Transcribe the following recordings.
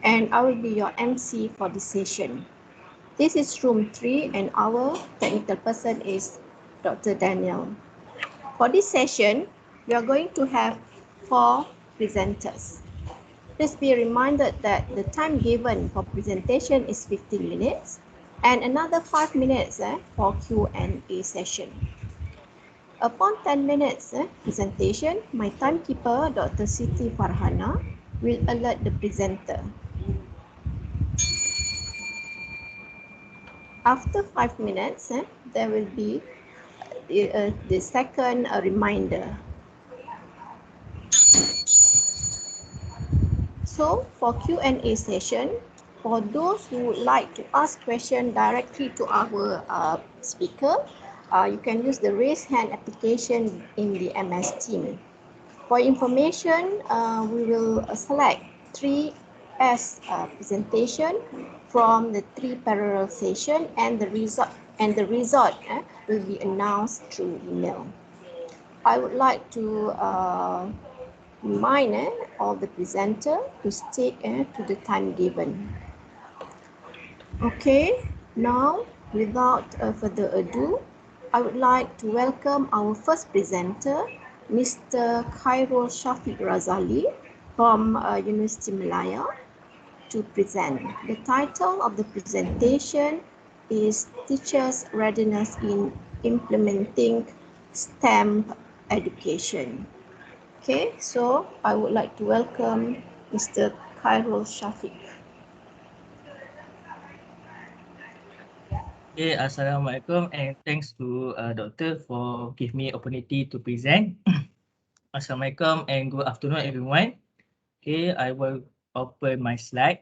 and I will be your MC for this session. This is room 3 and our technical person is Dr. Daniel. For this session, we are going to have 4 presenters. Please be reminded that the time given for presentation is 15 minutes and another 5 minutes for Q&A session. Upon 10 minutes presentation, my timekeeper, Dr. Siti Farhana, will alert the presenter. After 5 minutes, there will be the second reminder. So for Q&A session, for those who would like to ask questions directly to our speaker, you can use the raise hand application in the MS Team. For information, we will select 3 as presentation from the 3 parallel session, and the result will be announced through email. I would like to remind all the presenter to stick to the time given. Okay, now without further ado, I would like to welcome our first presenter, Mr. Khairul Shafiq Razali from University Malaya to present. The title of the presentation is Teachers' Readiness in Implementing STEM Education. Okay, so I would like to welcome Mr. Khairul Shafiq. Okay, Assalamualaikum and thanks to Doctor for give me opportunity to present. Assalamualaikum and good afternoon everyone. Okay, I will open my slide.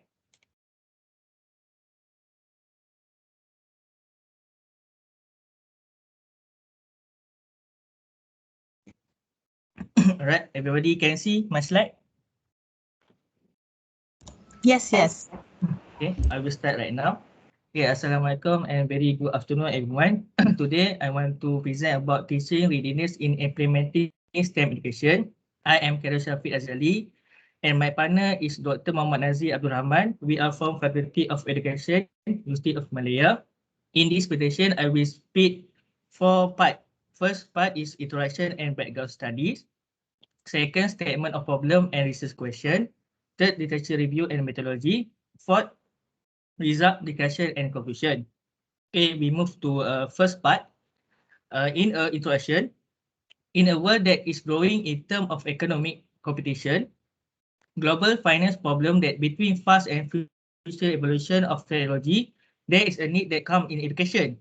Alright, everybody can see my slide? Yes. Okay, I will start right now. Okay, Assalamualaikum and very good afternoon everyone. Today, I want to present about teaching readiness in implementing STEM education. I am Khairul Shafiq Azali and my partner is Dr. Muhammad Nazir Abdul Rahman. We are from Faculty of Education, University of Malaya. In this presentation, I will split 4 parts. First part is introduction and background studies. Second, statement of problem and research question. Third, literature review and methodology. Fourth, result, discussion and conclusion. Okay, we move to first part. In introduction, in a world that is growing in terms of economic competition, global finance problem that between fast and future evolution of technology, there is a need that comes in education.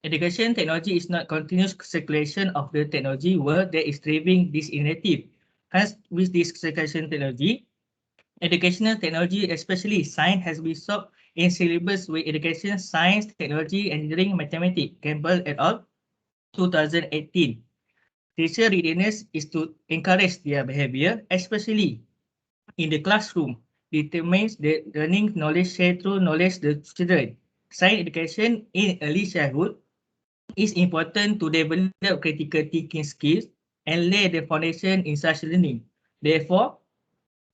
Education technology is not continuous circulation of the technology world that is driving this initiative. Hence, with this circulation technology, educational technology, especially science, has been sought in syllabus with education, science, technology, engineering, mathematics, Campbell et al. 2018. Teacher readiness is to encourage their behavior, especially in the classroom, determines the learning knowledge shared through knowledge the children. Science education in early childhood is important to develop critical thinking skills and lay the foundation in such learning. Therefore,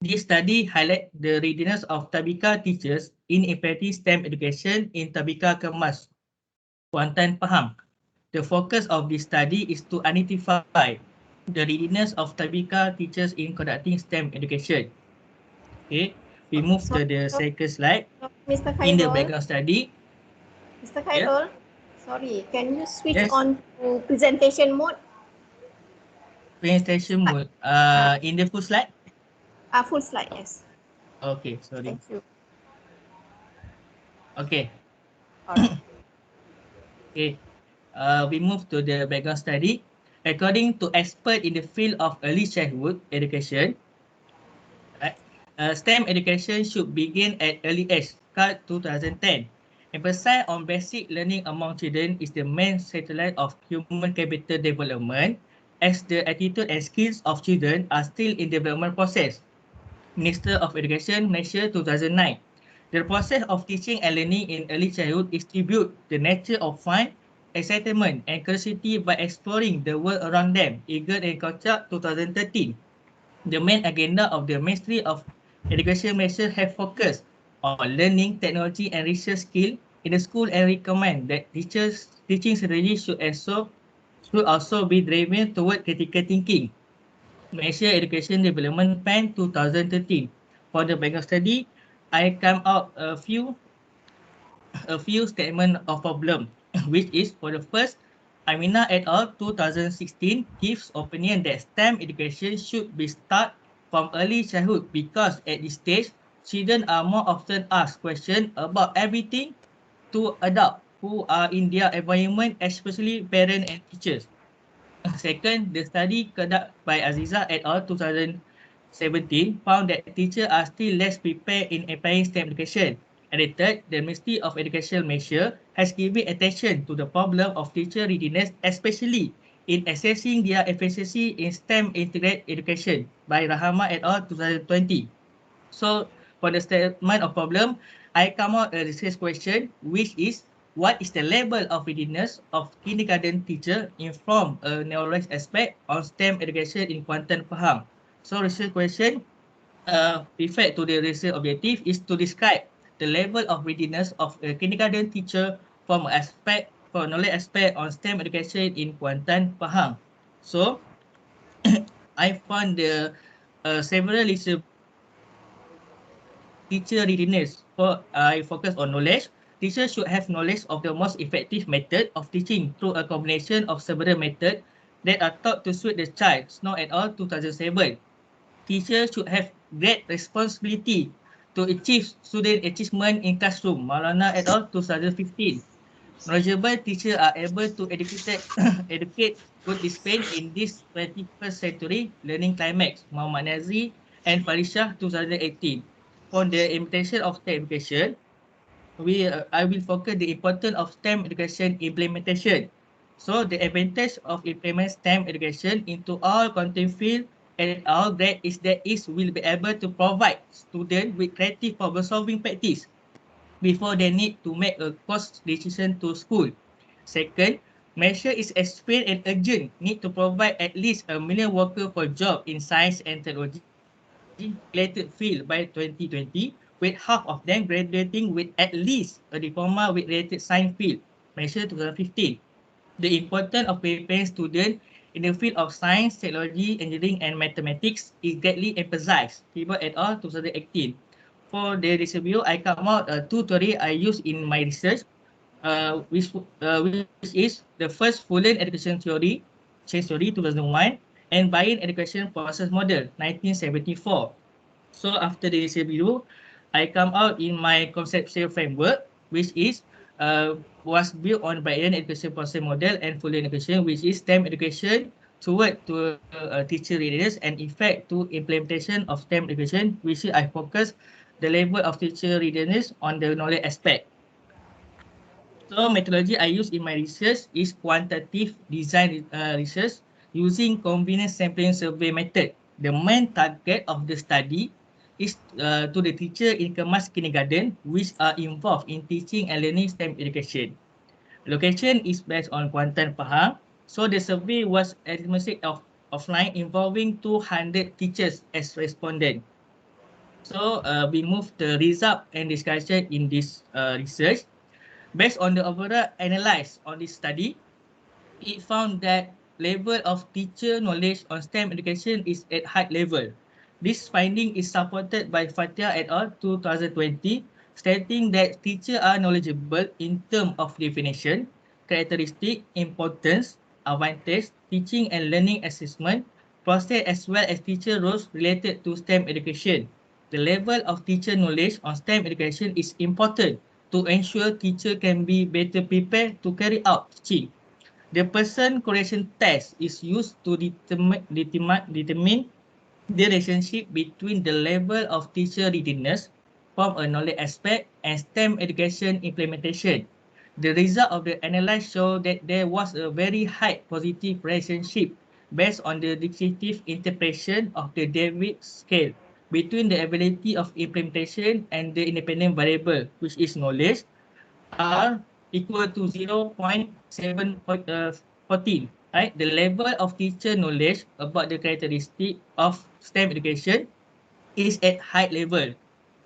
this study highlights the readiness of Tabika teachers in implementing STEM education in Tabika Kemas, Kuantan, Pahang. The focus of this study is to identify the readiness of Tabika teachers in conducting STEM education. Okay, we move to the second slide. Mr. Khairul, in the background study. Mr. Khairul, sorry, can you switch Yes. on to presentation mode? Presentation mode. In the full slide? Full slide, yes. Okay, sorry. Thank you. Okay. All right. Okay. We move to the background study. According to experts in the field of early childhood education, STEM education should begin at early age, start 2010. Emphasis on basic learning among children is the main satellite of human capital development, as the attitude and skills of children are still in development process. Minister of Education, Malaysia 2009. The process of teaching and learning in early childhood distribute the nature of fun, excitement and curiosity by exploring the world around them. Eager and Kochak 2013. The main agenda of the Ministry of Education measures have focused on learning, technology, and research skill in the school and recommend that teaching strategy should also be driven toward critical thinking. Measure Education Development Plan 2013. For the background study, I come out a few statement of problem, which is for the first, Amina et al. 2016 gives opinion that STEM education should be start from early childhood because at this stage, children are more often asked questions about everything to adults who are in their environment, especially parents and teachers. Second, the study conducted by Aziza et al. 2017 found that teachers are still less prepared in applying STEM education. And the third, the Ministry of Education measure has given attention to the problem of teacher readiness, especially in assessing their efficiency in STEM integrated education by Rahama et al. 2020. So for the statement of problem, I come out a research question, which is what is the level of readiness of kindergarten teacher inform a knowledge aspect on STEM education in quantum faham. So research question referred to the research objective is to describe the level of readiness of a kindergarten teacher from aspect for knowledge aspect on STEM education in quantum faham. So I found the several research teacher readiness. For I focus on knowledge. Teachers should have knowledge of the most effective method of teaching through a combination of several methods that are taught to suit the child. Snow et al. 2007. Teachers should have great responsibility to achieve student achievement in classroom. Maulana et al. 2015. Knowledgeable teachers are able to educate good discipline in this 21st century learning climax. Muhammad Nazri and Farisha 2018. For the implementation of STEM education, I will focus the importance of STEM education implementation. So the advantage of implement STEM education into all content field and all grade is that it will be able to provide students with creative problem solving practice before they need to make a course decision to school. Second, measure is explained and urgent need to provide at least 1 million worker for job in science and technology related field by 2020, with half of them graduating with at least a diploma with related science field, measure 2015. The importance of preparing students in the field of science, technology, engineering, and mathematics is greatly emphasized. People et al. 2018. For the review, I come out two theory I use in my research, which is the first full-length education theory, change theory 2001, and buy-in education process model 1974. So after the review, I come out in my conceptual framework, which is was built on Bayesian education process model and full education, which is STEM education toward to teacher readiness and effect to implementation of STEM education, which is I focus the level of teacher readiness on the knowledge aspect. So methodology I use in my research is quantitative design research using convenience sampling survey method. The main target of the study is to the teacher in Kemas kindergarten which are involved in teaching and learning STEM education. Location is based on Kuantan, Pahang. So the survey was administered offline involving 200 teachers as respondent. So we move the result and discussion in this research. Based on the overall analysis on this study, it found that level of teacher knowledge on STEM education is at high level. This finding is supported by Fatia et al. 2020, stating that teachers are knowledgeable in terms of definition, characteristic, importance, advantage, teaching and learning assessment, process as well as teacher roles related to STEM education. The level of teacher knowledge on STEM education is important to ensure teacher can be better prepared to carry out teaching. The person correlation test is used to determine the relationship between the level of teacher readiness from a knowledge aspect and STEM education implementation. The result of the analysis show that there was a very high positive relationship based on the descriptive interpretation of the David scale between the ability of implementation and the independent variable, which is knowledge, are equal to 0.714, right? The level of teacher knowledge about the characteristic of STEM education is at high level.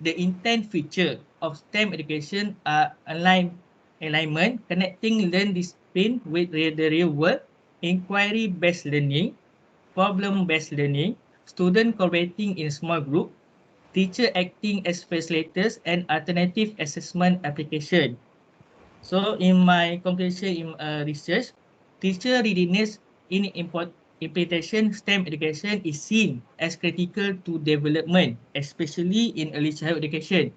The intent feature of STEM education are alignment, connecting learned discipline with the real world, inquiry-based learning, problem-based learning, student collaborating in small group, teacher acting as facilitators, and alternative assessment application. So in my conclusion in research, teacher readiness in implementation STEM education is seen as critical to development, especially in early childhood education.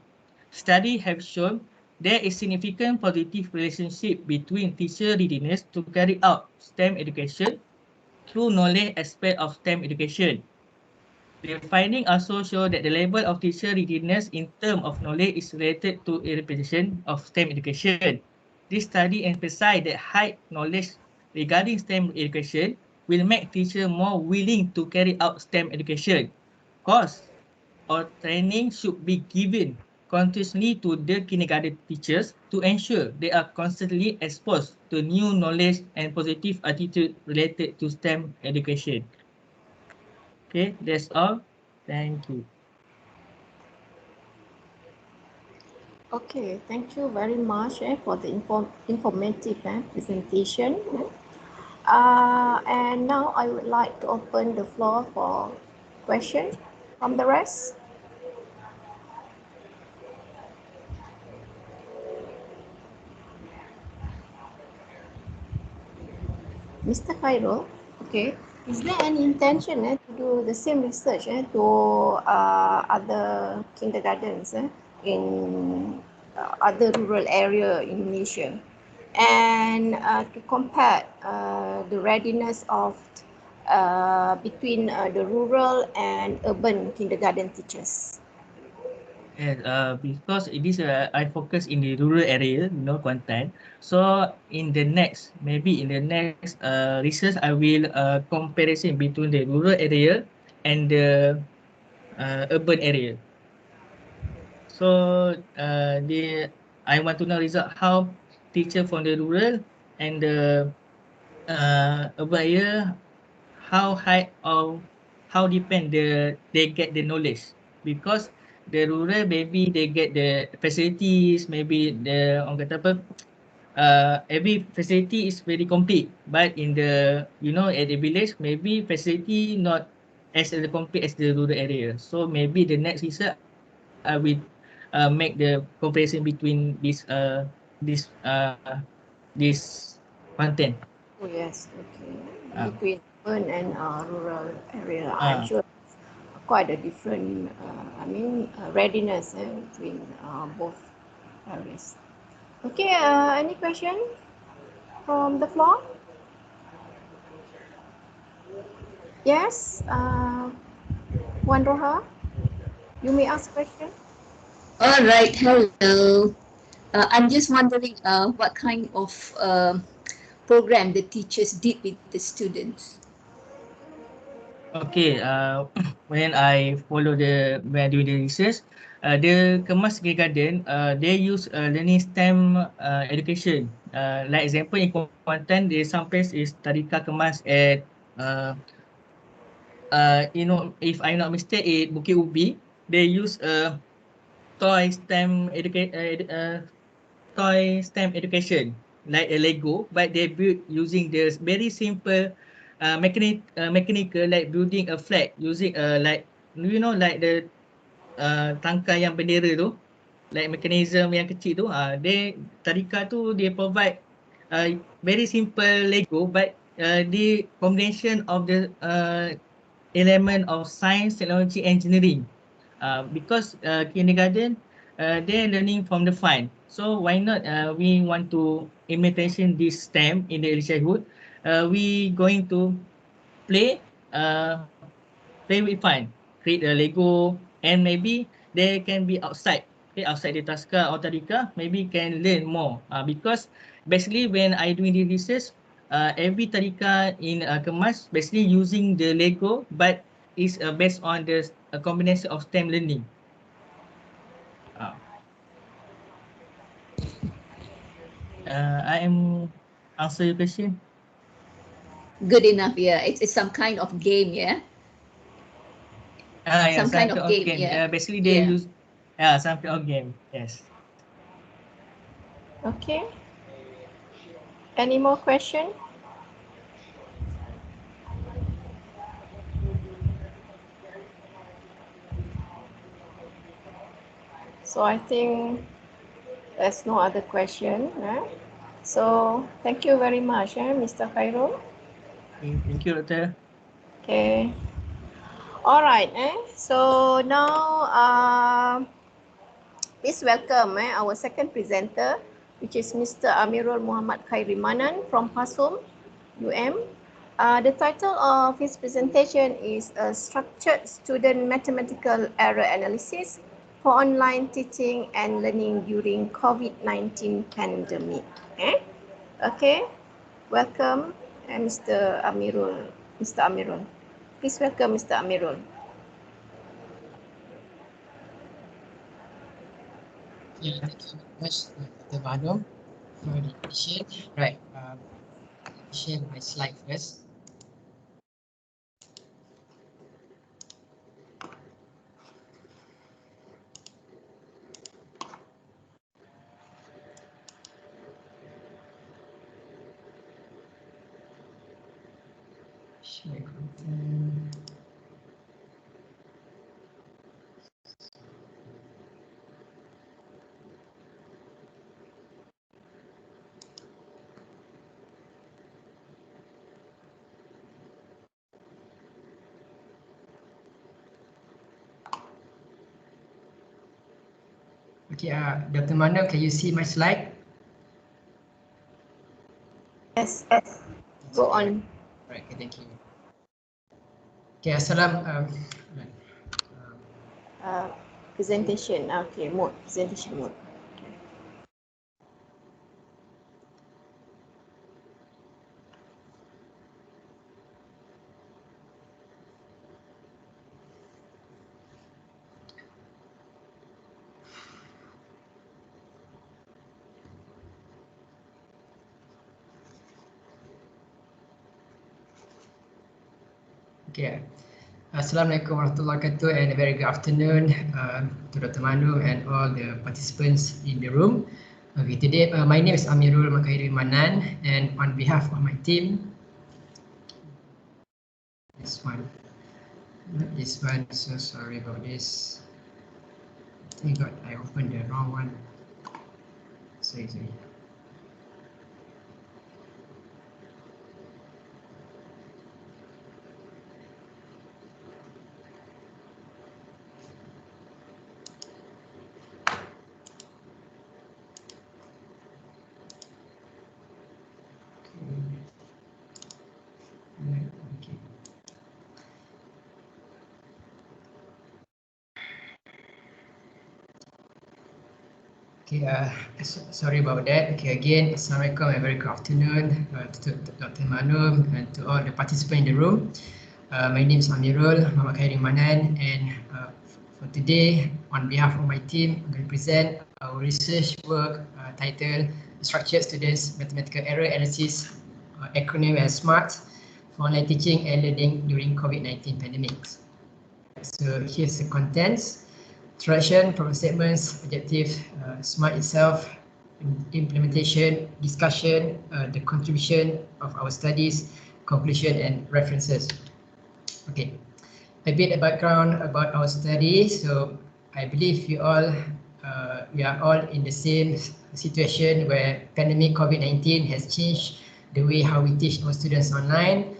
Studies have shown there is significant positive relationship between teacher readiness to carry out STEM education through knowledge aspect of STEM education. The finding also show that the level of teacher readiness in terms of knowledge is related to a representation of STEM education. This study emphasized that high knowledge regarding STEM education will make teachers more willing to carry out STEM education. Course or training should be given continuously to the kindergarten teachers to ensure they are constantly exposed to new knowledge and positive attitude related to STEM education. Okay, that's all. Thank you. Okay, thank you very much for the informative presentation. And now I would like to open the floor for questions from the rest. Mr. Khairul, okay, is there any intention to do the same research to other kindergartens in other rural area in Malaysia, and to compare the readiness of between the rural and urban kindergarten teachers? Yes, because it is I focus in the rural area, Kuantan. So in the next, maybe in the next research, I will comparison between the rural area and the urban area. So I want to know result how teacher from the rural and the urban area, how high or how depend they get the knowledge, because the rural maybe they get the facilities, maybe the orang kata apa, every facility is very complete, but in the at the village maybe facility not as complete as the rural area. So maybe the next research I will make the comparison between this content. Oh yes, okay. Uh, Between urban and rural area, I'm uh, sure quite a different, readiness between both areas. Okay, any question from the floor? Yes, Wan Roha, you may ask question. All right, hello. I'm just wondering what kind of program the teachers did with the students. Okay, when I follow when I do the research, the Kemas Kindergarten, they use learning STEM education. Like example in Kuantan, they sometimes is Tadika Kemas at if I'm not mistaken, at Bukit Ubi, they use toy STEM toy STEM education like a Lego, but they build using the very simple mechanical, like building a flag using like like the tangkai yang bendera tu, like mechanism yang kecil tu, they tadika tu they provide very simple Lego, but the combination of the element of science, technology, engineering. Because kindergarten, they're learning from the fun. So why not we want to imitation this STEM in the early childhood? We going to play play with fun, create a Lego, and maybe they can be outside. Okay, outside the taska or tadika, maybe can learn more. Because basically when I doing the research, every tadika in Kemas basically using the Lego, but is based on the combination of STEM learning. Uh, I am answer your question. Good enough, yeah. It's some kind of game, yeah. Yeah, Some kind scientific of of game, game. yeah. Basically they Yeah. use scientific of game. Yes. Okay. Any more question? So I think there's no other question. So thank you very much, Mr. Khairul. Thank you, Doctor. Okay. All right. So now please welcome our second presenter, which is Mr. Amirul Muhammad Khairi Manan from PASUM, UM. The title of his presentation is Structured Student Mathematical Error Analysis for Online Teaching and Learning During COVID-19 Pandemic. Okay, welcome, Mr. Amirul. Mr. Amirul. Please welcome Mr. Amirul. Yeah, thank you very much, Dr. Bano, for the invitation. Right, let me share my slide first. Share content. Okay, Dr. Mano, can you see my slide? Yes, go on. Right, okay, thank you. Okay, Assalam. Presentation. Okay, mode. Presentation mode. Okay. Assalamualaikum warahmatullahi wabarakatuh, and a very good afternoon to Dr. Manu and all the participants in the room. Okay, today my name is Amirul Makairi Manan, and on behalf of my team, this one, so sorry about this. Thank God I opened the wrong one. Sorry. Okay. Okay, sorry about that. Okay, again, Assalamualaikum and very good afternoon to Dr. Manu and to all the participants in the room. My name is Amirul Muhammad Khairi Manan, and for today, on behalf of my team, I'm going to present our research work titled Structured Students Mathematical Error Analysis, acronym as SMART, for online teaching and learning during COVID-19 pandemics. So here's the contents. Introduction, problem statements, objective, SMART itself, implementation, discussion, the contribution of our studies, conclusion and references. Okay, a bit of background about our study. So I believe we are all in the same situation where pandemic COVID-19 has changed the way how we teach our students online.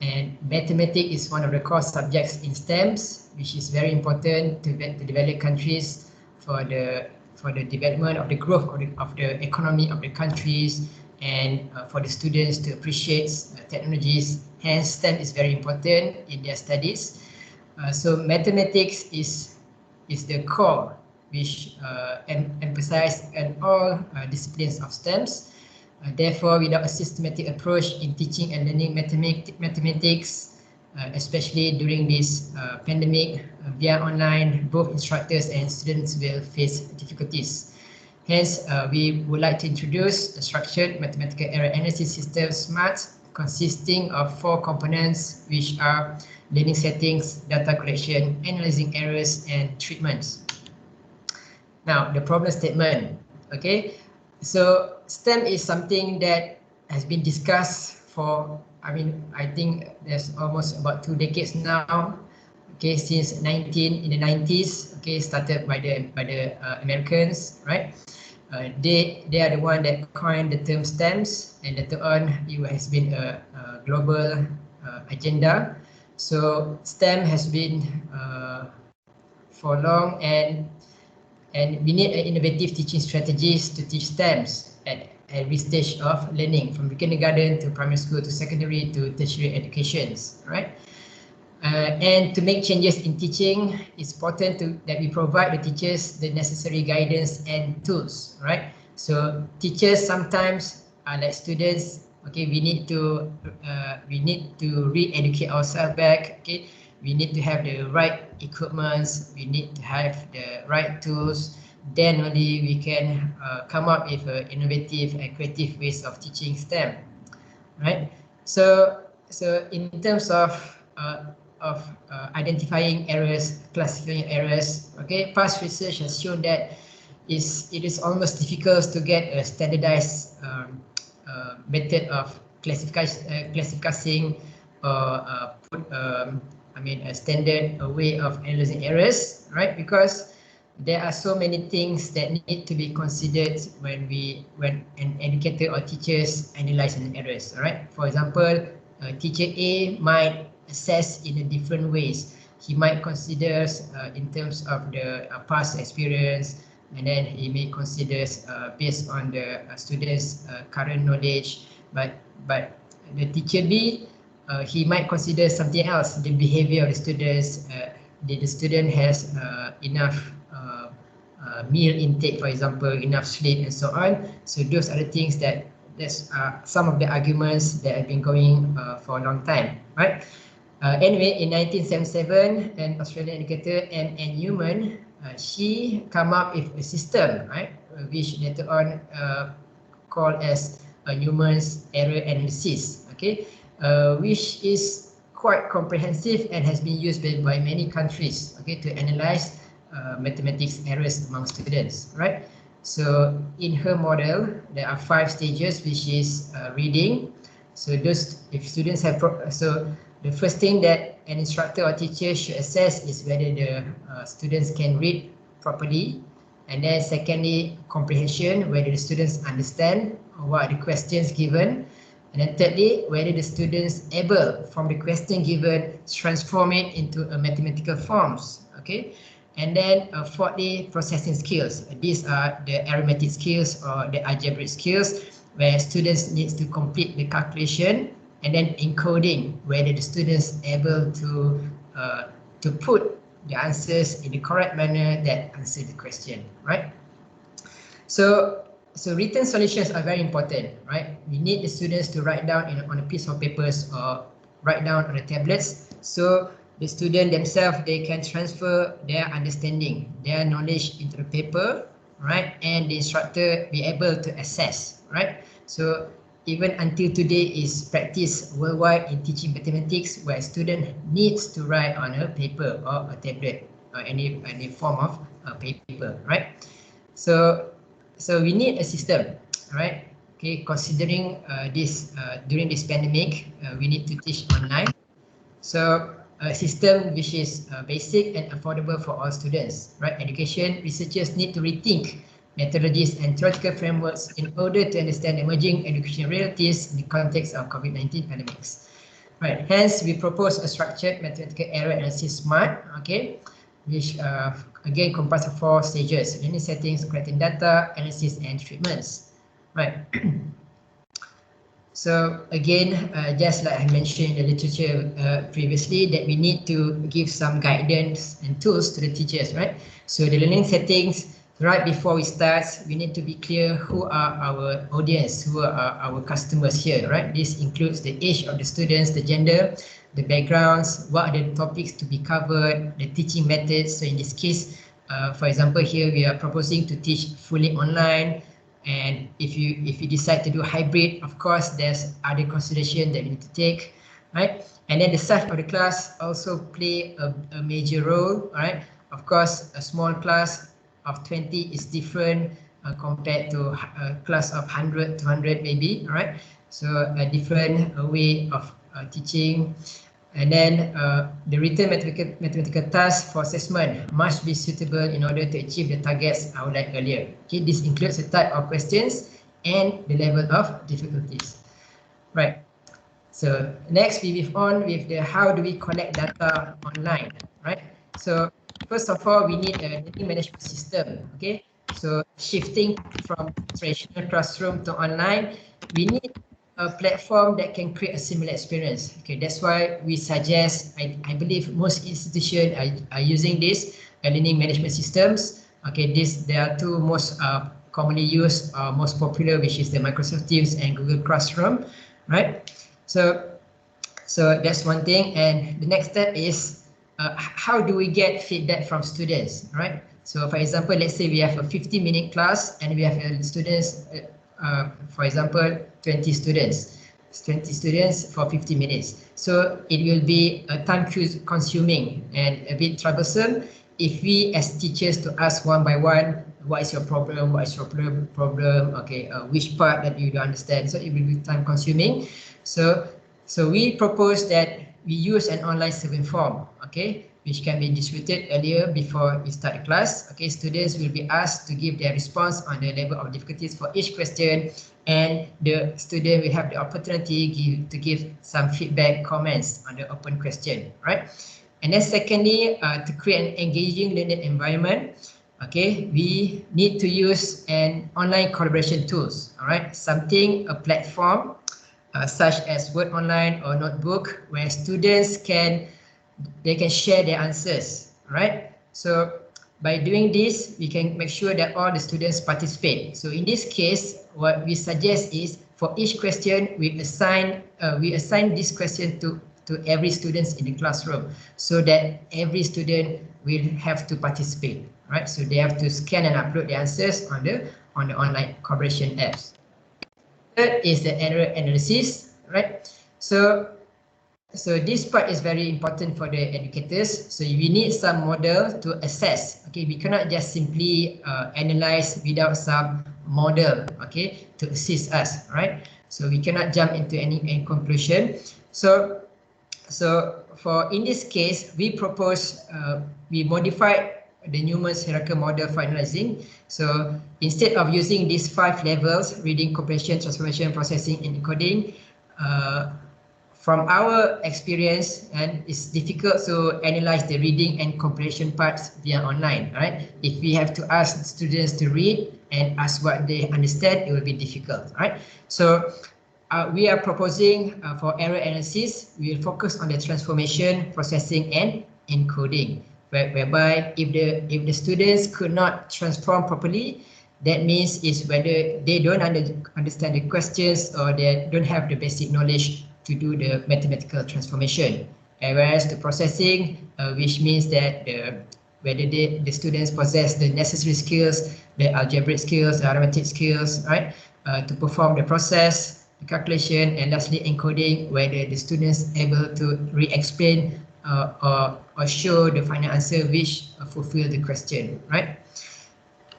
And mathematics is one of the core subjects in STEMs, which is very important to developed countries for the development of the growth of the economy of the countries, and for the students to appreciate technologies. Hence, STEM is very important in their studies. So mathematics is the core which emphasize in all disciplines of STEMs. Therefore, without a systematic approach in teaching and learning mathematics, especially during this pandemic, via online, both instructors and students will face difficulties. Hence, we would like to introduce the structured mathematical error analysis system SMART, consisting of 4 components, which are learning settings, data collection, analyzing errors, and treatments. Now, the problem statement, okay? So STEM is something that has been discussed for, I think there's almost about 2 decades now, okay, since in the 90s, okay, started by the Americans, right? They are the one that coined the term STEMs, and later on it has been a global agenda. So STEM has been for long, and we need innovative teaching strategies to teach STEMs at every stage of learning, from kindergarten to primary school to secondary to tertiary educations, right? And to make changes in teaching, it's important that we provide the teachers the necessary guidance and tools, right? So teachers sometimes are like students. Okay, we need to re-educate ourselves back. Okay, we need to have the right equipments. We need to have the right tools. Then only we can come up with innovative and creative ways of teaching STEM, right? So in terms of identifying errors, classifying errors, okay, past research has shown that it is almost difficult to get a standardized method of classifying or a standard way of analyzing errors, right? Because there are so many things that need to be considered when an educator or teachers analyze an errors, right? For example, teacher A might assess in a different ways. He might consider in terms of the past experience, and then he may consider based on the students' current knowledge. But the teacher B, he might consider something else, the behavior of the students. Did the student has enough meal intake, for example, enough sleep, and so on. So those are the things that's some of the arguments that have been going for a long time, right? Anyway, in 1977, an Australian educator, M.N. Newman, she come up with a system, right, which later on called as Newman's error analysis, okay, which is quite comprehensive and has been used by many countries, okay, to analyze mathematics errors among students, right? So in her model, there are 5 stages, which is reading. So if students have the first thing that an instructor or teacher should assess is whether the students can read properly. And then secondly, comprehension, whether the students understand what are the questions given. And then thirdly, whether the students able from the question given transform it into a mathematical forms, okay? And then fourthly, processing skills. These are the arithmetic skills or the algebraic skills, where students need to complete the calculation, and then encoding, whether the students able to put the answers in the correct manner that answer the question, right? So written solutions are very important, right? We need the students to write down on a piece of papers or write down on the tablets, so the student themselves, they can transfer their understanding, their knowledge into the paper, right? And the instructor be able to assess, right? So even until today is practiced worldwide in teaching mathematics, where student needs to write on a paper or a tablet or any form of paper, right? So we need a system, right? Okay, considering this during this pandemic, we need to teach online. So a system which is basic and affordable for all students, right? Education researchers need to rethink methodologies and theoretical frameworks in order to understand emerging education realities in the context of COVID-19 pandemics. Right, hence we propose a structured mathematical error analysis SMART, okay, which again comprises of 4 stages: learning settings, collecting data, analysis, and treatments. Right. So again, just like I mentioned in the literature previously, that we need to give some guidance and tools to the teachers, right? So the learning settings, right before we start, we need to be clear who are our audience, who are our customers here, right? This includes the age of the students, the gender, the backgrounds, what are the topics to be covered, the teaching methods. So in this case, for example, here we are proposing to teach fully online. And if you decide to do hybrid, of course, there's other consideration that we need to take. right? And then the size of the class also play a major role, right? Of course, a small class of 20 is different compared to a class of 100, 200 maybe, right? So a different way of teaching. And then the written mathematical task for assessment must be suitable in order to achieve the targets outlined earlier. Okay, this includes the type of questions and the level of difficulties. Right. So next we move on with the how do we collect data online, right? So first of all, we need a learning management system. Okay. So shifting from traditional classroom to online, we need a platform that can create a similar experience. Okay, that's why we suggest, I believe most institutions are using this learning management systems. Okay, there are two most commonly used, most popular, which is the Microsoft Teams and Google Classroom, right? So that's one thing. And the next step is how do we get feedback from students, right? So for example, let's say we have a 50-minute class and we have students, for example, 20 students for 50 minutes. So it will be time consuming and a bit troublesome if we as teachers to ask one by one, what is your problem, problem, okay, which part that you don't understand. So it will be time consuming. So we propose that we use an online survey form, okay, which can be distributed earlier before we start the class. Okay, students will be asked to give their response on the level of difficulties for each question, and the student will have the opportunity to give some feedback, comments on the open question, right? And then secondly, to create an engaging learning environment, okay, we need to use an online collaboration tools, all right, a platform such as Word Online or Notebook, where students can share their answers, right? So by doing this, we can make sure that all the students participate. So in this case, what we suggest is for each question, we assign this question to every student in the classroom, so that every student will have to participate, right? So they have to scan and upload the answers on the online collaboration apps. Third is the error analysis, right? So this part is very important for the educators. So we need some model to assess. Okay, we cannot just simply analyze without some model, okay, to assist us, right? So we cannot jump into any conclusion. So for in this case, we propose we modify the Newman's hierarchical model for analyzing. So instead of using these 5 levels, reading, comprehension, transformation, processing, and encoding, from our experience, and it's difficult to analyze the reading and comprehension parts via online, right? If we have to ask students to read and ask what they understand, it will be difficult, right? So we are proposing for error analysis, we will focus on the transformation, processing, and encoding, whereby if the students could not transform properly, that means is whether they don't understand the questions or they don't have the basic knowledge to do the mathematical transformation. Whereas the processing, which means that whether the students possess the necessary skills, the algebraic skills, the arithmetic skills, right, to perform the process, the calculation, and lastly encoding, whether the students able to re-explain or show the final answer which fulfill the question, right?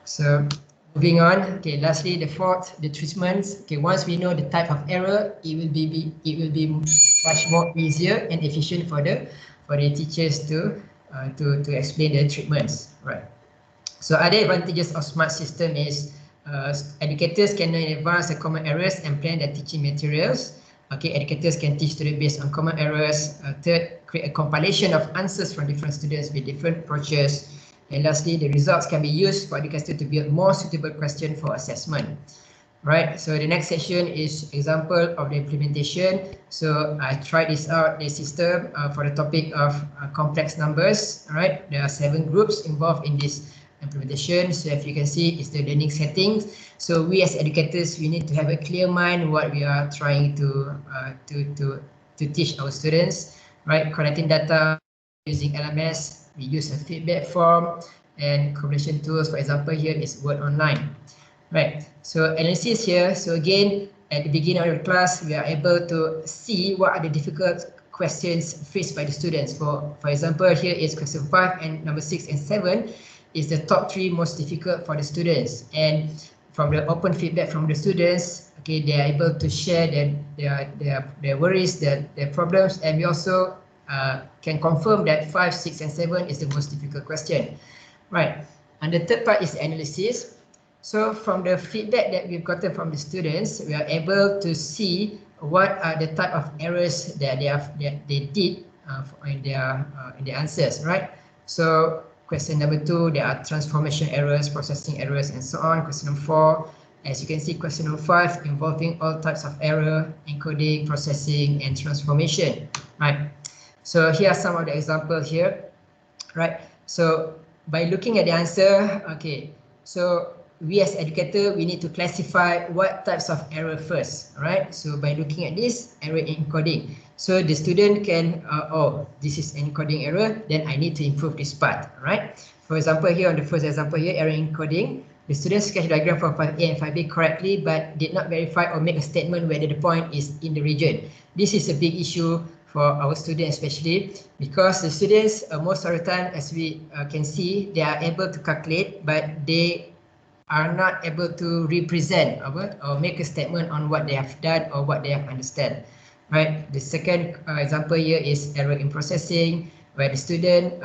So moving on, okay, lastly the fourth, the treatments. Okay, once we know the type of error, it will be much more easier and efficient for the teachers to explain the treatments, right? So other advantages of smart system is educators can know in advance the common errors and plan their teaching materials. Okay, educators can teach students based on common errors. Third, create a compilation of answers from different students with different approaches. And lastly, the results can be used for educators to build more suitable question for assessment. Right, so the next section is example of the implementation. So I tried this out, the system for the topic of complex numbers. All right, there are 7 groups involved in this implementation. So if you can see, it's the learning settings. So we as educators, we need to have a clear mind what we are trying to teach our students. Right, collecting data using LMS, we use a feedback form and collaboration tools. For example, here is Word Online. Right, so analysis here. So again, at the beginning of the class, we are able to see what are the difficult questions faced by the students. For example, here is question 5 and number 6 and 7 is the top 3 most difficult for the students. And from the open feedback from the students, okay, they are able to share their worries, their problems, and we also can confirm that 5, 6, and 7 is the most difficult question. Right. And the third part is analysis. So from the feedback that we've gotten from the students, we are able to see what are the type of errors that they did in their answers, right? So question number 2, there are transformation errors, processing errors, and so on. Question number 4, as you can see, question number 5 involving all types of error, encoding, processing, and transformation, right? So here are some of the examples here, right? So by looking at the answer, okay, so we as educator, we need to classify what types of error first, right? So by looking at this, error encoding. So the student can, oh, this is encoding error, then I need to improve this part, right? For example, here on the first example here, error encoding, the student sketched diagram for 5A and 5B correctly, but did not verify or make a statement whether the point is in the region. This is a big issue for our students, especially because the students, most of the time, as we can see, they are able to calculate, but they are not able to represent or make a statement on what they have done or what they have understand, right? The second example here is error in processing, where the student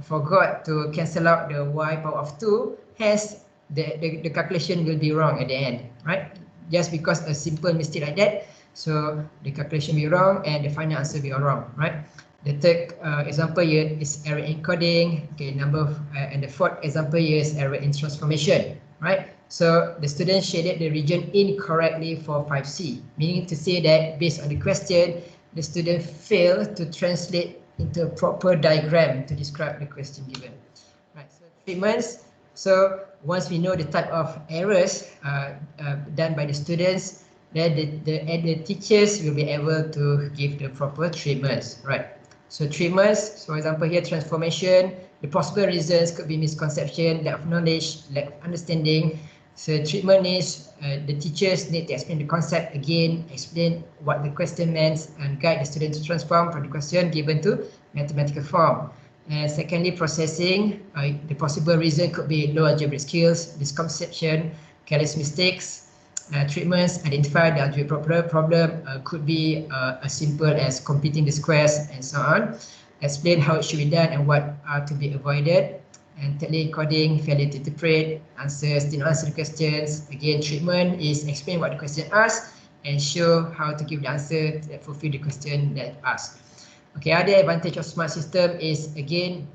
forgot to cancel out the y power of 2, hence the calculation will be wrong at the end, right? Just because a simple mistake like that, so the calculation will be wrong and the final answer will be wrong, right? The third example here is error encoding. Okay, and the fourth example here is error in transformation, right? So the student shaded the region incorrectly for 5C, meaning to say that based on the question, the student failed to translate into a proper diagram to describe the question given. Right. So treatments. So once we know the type of errors done by the students, then the teachers will be able to give the proper treatments, right? So treatments, for example here, transformation, the possible reasons could be misconception, lack of knowledge, lack of understanding. So treatment is the teachers need to explain the concept again, explain what the question meant, and guide the student to transform from the question given to mathematical form. And secondly, processing, the possible reason could be low algebraic skills, misconception, careless mistakes. Treatments, identify the algebraic problem, could be as simple as completing the squares and so on. Explain how it should be done and what are to be avoided. And thirdly, coding, failure to interpret, answers, did not answer the questions. Again, treatment is explain what the question asks and show how to give the answer that fulfill the question that asked. Okay, other advantage of smart system is again,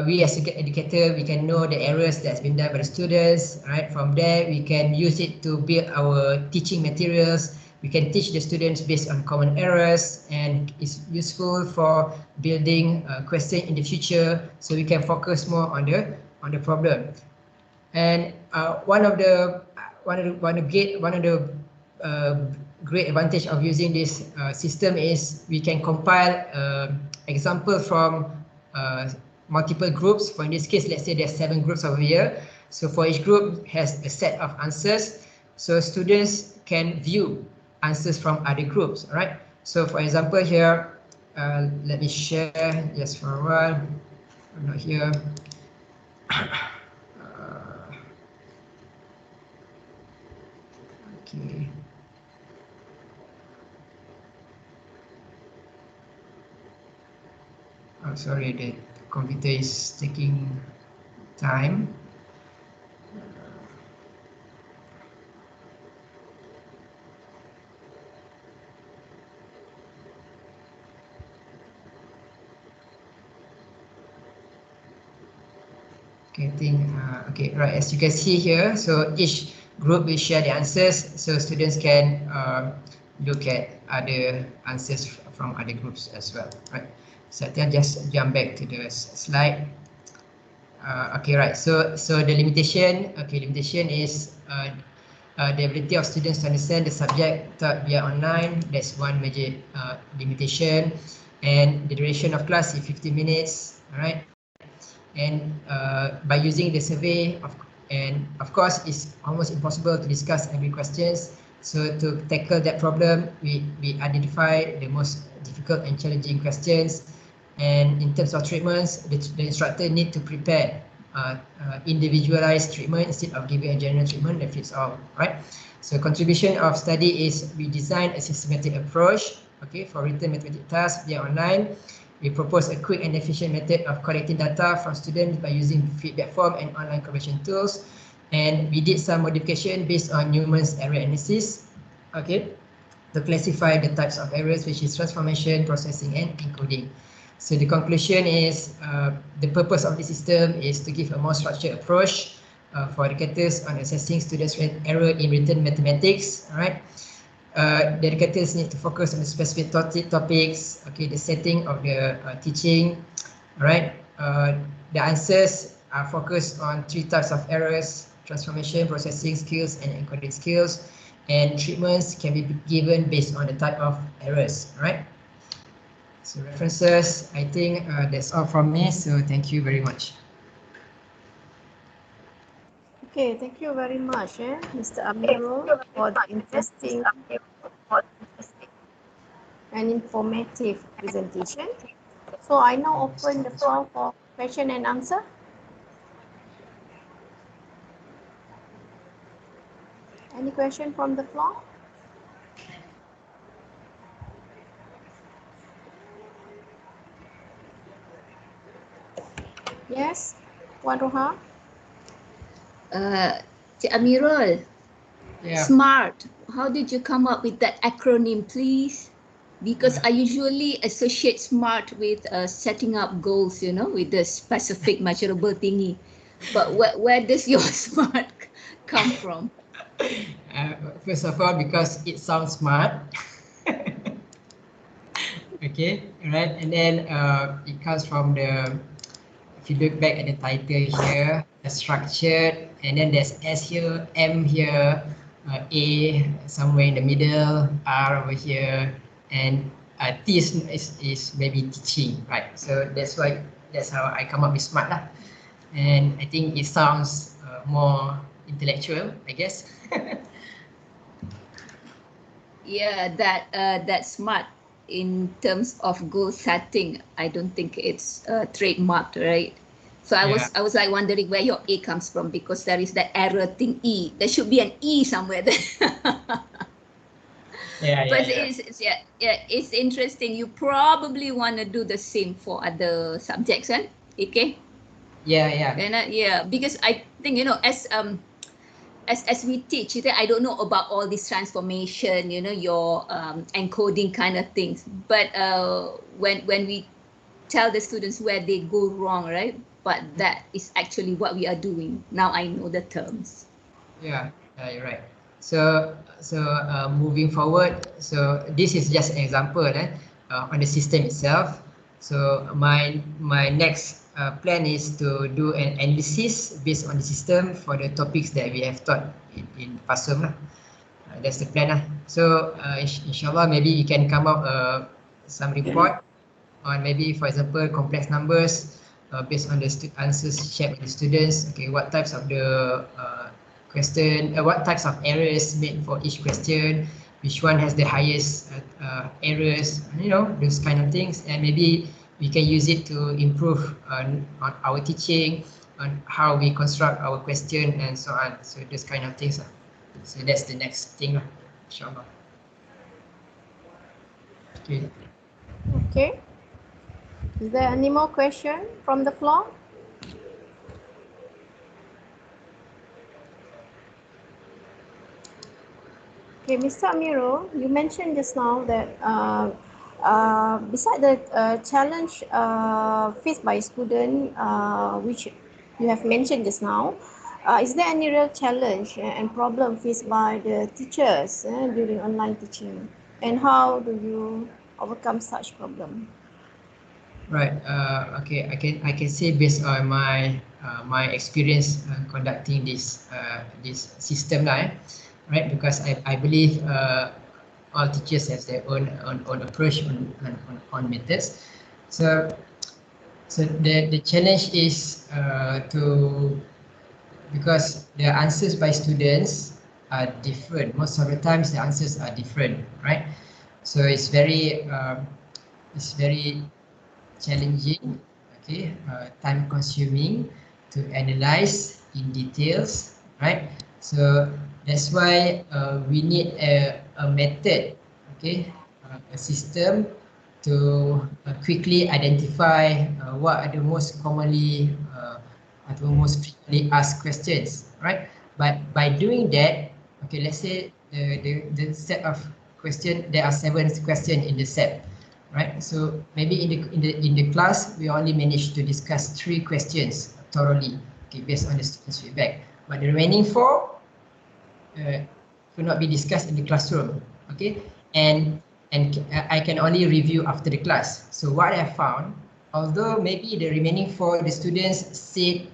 we as an educator, we can know the errors that's been done by the students, right? From there, we can use it to build our teaching materials. We can teach the students based on common errors, and it's useful for building a question in the future, so we can focus more on the problem. And one of the great advantage of using this system is we can compile example from multiple groups. For in this case, let's say there's 7 groups over here. So for each group has a set of answers. So students can view answers from other groups, right? So for example here, let me share just for a while. I'm not here. Okay. Oh, sorry, the computer is taking time. Okay, I think, okay, right, as you can see here, so each group will share the answers, so students can look at other answers from other groups as well, right? So I think I'll just jump back to the slide. Okay, right, so the limitation, okay, limitation is the ability of students to understand the subject taught via online. That's one major limitation. And the duration of class is 50 minutes, all right? And by using the survey, and of course, it's almost impossible to discuss every questions. So to tackle that problem, we identify the most difficult and challenging questions. And in terms of treatments, the instructor need to prepare individualized treatment instead of giving a general treatment that fits all, right? So contribution of study is we design a systematic approach, okay, for written mathematics tasks via online. We propose a quick and efficient method of collecting data from students by using feedback form and online correction tools. And we did some modification based on Newman's error analysis, okay, to classify the types of errors, which is transformation, processing, and encoding. So the conclusion is the purpose of the system is to give a more structured approach for educators on assessing students' error in written mathematics. All right. The educators need to focus on the specific topics. Okay, the setting of the teaching. All right. The answers are focused on 3 types of errors: transformation, processing skills, and encoding skills. And treatments can be given based on the type of errors. All right. So references, I think that's all from me. So thank you very much. Okay, thank you very much, Mr. Amirul, for the interesting and informative presentation. So I now open the floor for question and answer. Any question from the floor? Yes, Wan Roha? Cik Amirul, Yeah. SMART, how did you come up with that acronym, please? Because I usually associate SMART with setting up goals, you know, with the specific measurable thingy. But where does your SMART come from? First of all, because it sounds smart. Okay, right, and then it comes from the, if you look back at the title here, the structured, and then there's S here, M here, A somewhere in the middle, R over here, and T is maybe teaching, right? So that's why, that's how I come up with smart lah. And I think it sounds more intellectual, I guess. Yeah, that SMART in terms of goal setting, I don't think it's trademarked, right? So I was like wondering where your A comes from, because there is that error thing, E. There should be an E somewhere there. But it's interesting. You probably want to do the same for other subjects, right? Okay. Yeah, because I think, you know, as we teach, I don't know about all this transformation, you know, your encoding kind of things. But when we tell the students where they go wrong, right? But that is actually what we are doing. Now I know the terms. Yeah, you're right. So moving forward, so this is just an example on the system itself. So my next plan is to do an analysis based on the system for the topics that we have taught in Pasum lah. That's the plan lah. So inshallah, maybe you can come up some report on, maybe for example, complex numbers based on the answers shared with the students. Okay, what types of the question, what types of errors made for each question, which one has the highest errors, you know, those kind of things. And maybe we can use it to improve on our teaching, on how we construct our question and so on. So those kind of things. So that's the next thing, inshallah. Okay. Okay. Is there any more question from the floor? Okay, Mr. Amirul, you mentioned just now that beside the challenge faced by student, which you have mentioned just now, is there any real challenge and problem faced by the teachers during online teaching? And how do you overcome such problem? Right. Okay. I can say based on my my experience conducting this system lah, right? Because I believe all teachers have their own approach on methods. So the challenge is to, because the answers by students are different. Most of the times the answers are different, right? So it's very challenging, okay, time consuming to analyze in details, right? So that's why we need a method, okay, a system to quickly identify what are the most commonly or most frequently asked questions, right? But by doing that, okay, let's say the set of question, there are 7 questions in the set, right? So maybe in the class we only managed to discuss 3 questions thoroughly, okay, based on the students' feedback. But the remaining 4 could not be discussed in the classroom, okay, and I can only review after the class. So what I found, although maybe the remaining 4, the students said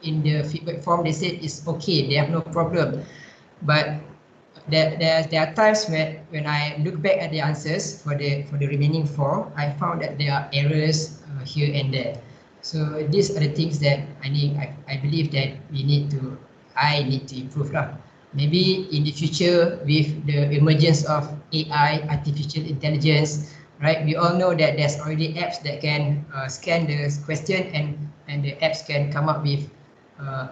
in the feedback form, they said it's okay, they have no problem, but there are times when I look back at the answers for the remaining 4, I found that there are errors here and there. So these are the things that I believe that I need to improve lah. Maybe in the future, with the emergence of AI, artificial intelligence, right? We all know that there's already apps that can scan the question, and the apps can come up with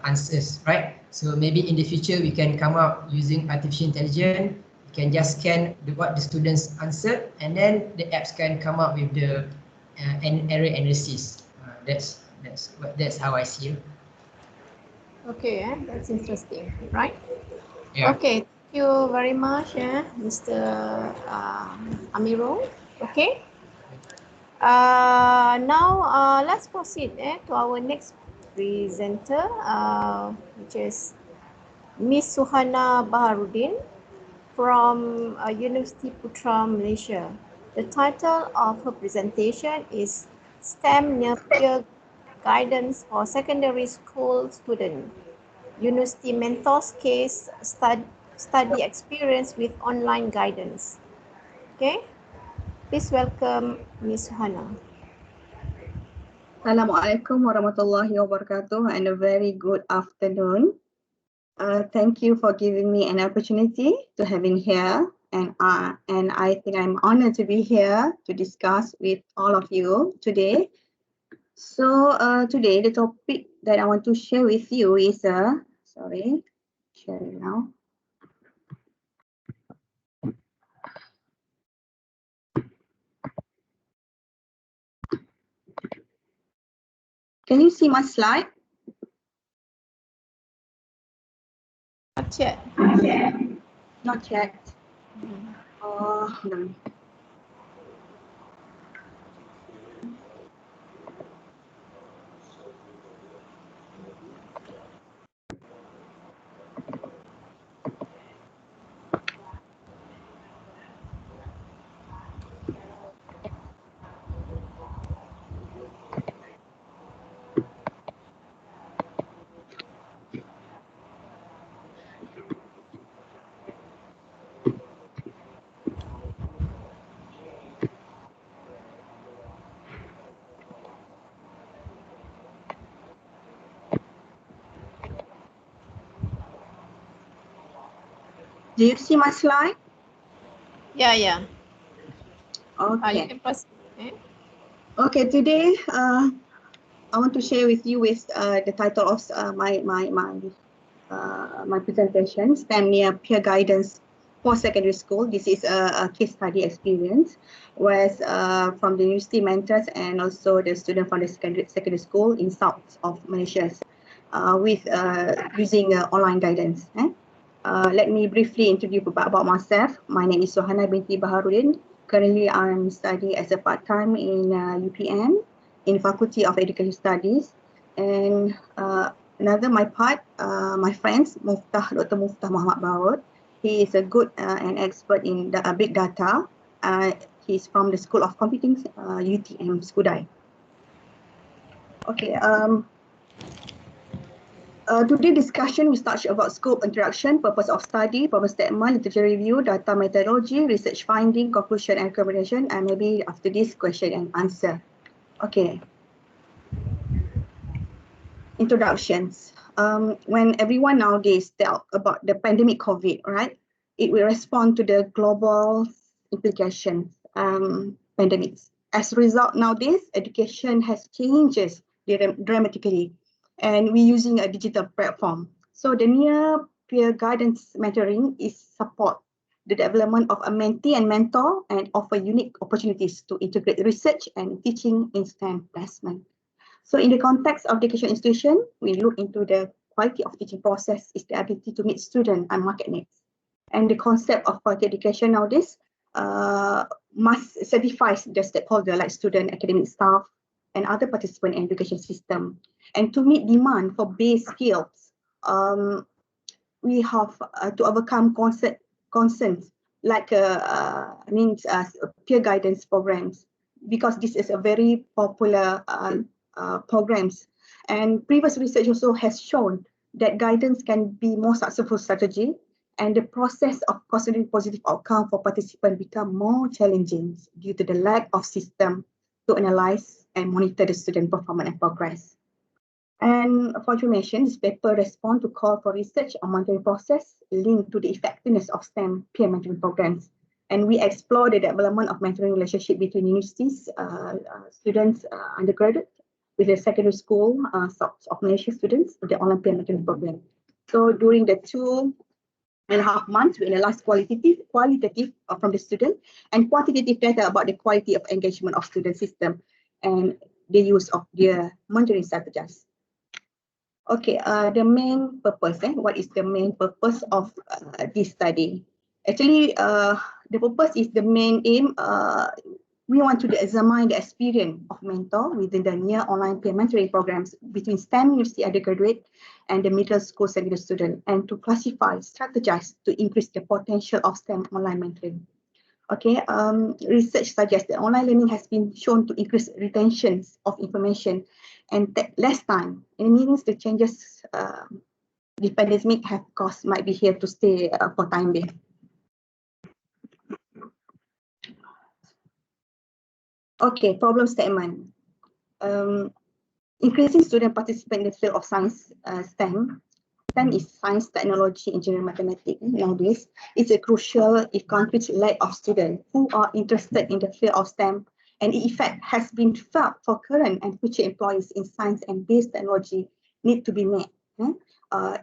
answers, right? So maybe in the future we can come up using artificial intelligence. We can just scan what the students answered, and then the apps can come up with the error analysis. That's how I see it. Okay, that's interesting, right? Yeah. Okay, thank you very much, Mr. Amirul. Okay. Now let's proceed to our next presenter, which is Miss Suhana Baharudin from University Putra, Malaysia. The title of her presentation is STEM Near Peer Guidance for Secondary School Students. University Mentors Case Study Experience with Online Guidance. Okay, please welcome Ms. Suhana. Assalamualaikum warahmatullahi wabarakatuh and a very good afternoon. Thank you for giving me an opportunity to having here, and I think I'm honored to be here to discuss with all of you today. So today the topic that I want to share with you is sharing now. Can you see my slide? Not yet. Not yet. No. Do you see my slide? Yeah. Okay. You can proceed. Okay, today I want to share with you the title of my presentation, STEM Near Peer Guidance for Secondary School. This is a case study experience with from the university mentors and also the student from the secondary school in south of Malaysia with using online guidance. Let me briefly introduce about myself. My name is Suhana binti Baharudin. Currently, I'm studying as a part-time in UPN in Faculty of Education Studies. And my friends, Dr. Muftah Muhammad Barud. He is a good and expert in big data. He's from the School of Computing, UTM, Skudai. Okay. Today's discussion will touch about scope, introduction, purpose of study, problem statement, literature review, data methodology, research finding, conclusion and recommendation, and maybe after this question and answer. Okay. Introductions. when everyone nowadays talk about the pandemic COVID, right? It will respond to the global implications, pandemics. As a result, nowadays, education has changes dramatically, and we're using a digital platform. So the near peer guidance mentoring is support the development of a mentee and mentor and offer unique opportunities to integrate research and teaching in STEM placement. So in the context of education institution, we look into the quality of teaching process is the ability to meet student and market needs. And the concept of quality education nowadays must certify the stakeholder like student, academic staff, and other participants in education system. And to meet demand for base skills, we have to overcome concerns like peer guidance programs, because this is a very popular programs. And previous research also has shown that guidance can be more successful strategy, and the process of considering positive outcome for participants become more challenging due to the lack of system to analyze and monitor the student performance and progress. And for information, this paper responds to call for research on monitoring process linked to the effectiveness of STEM peer mentoring programs. And we explore the development of mentoring relationship between universities, students, undergraduate, with the secondary school of Malaysia students with the online peer mentoring program. So during the 2.5 months, we analyzed qualitative from the student and quantitative data about the quality of engagement of student system and the use of their monitoring strategies. Okay, the main purpose, what is the main purpose of this study? Actually, the purpose is the main aim. We want to examine the experience of mentor within the near online peer mentoring programs between STEM university undergraduate and the middle school secondary student, and to classify, strategize to increase the potential of STEM online mentoring. Okay, research suggests that online learning has been shown to increase retention of information and take less time. It means the changes the pandemic have caused might be here to stay for time being. Okay, problem statement. Increasing student participation in the field of science, STEM. STEM is science, technology, engineering, mathematics. Nowadays, it's a crucial if countries lack of students who are interested in the field of STEM, and the effect has been felt for current and future employees in science and base technology need to be met.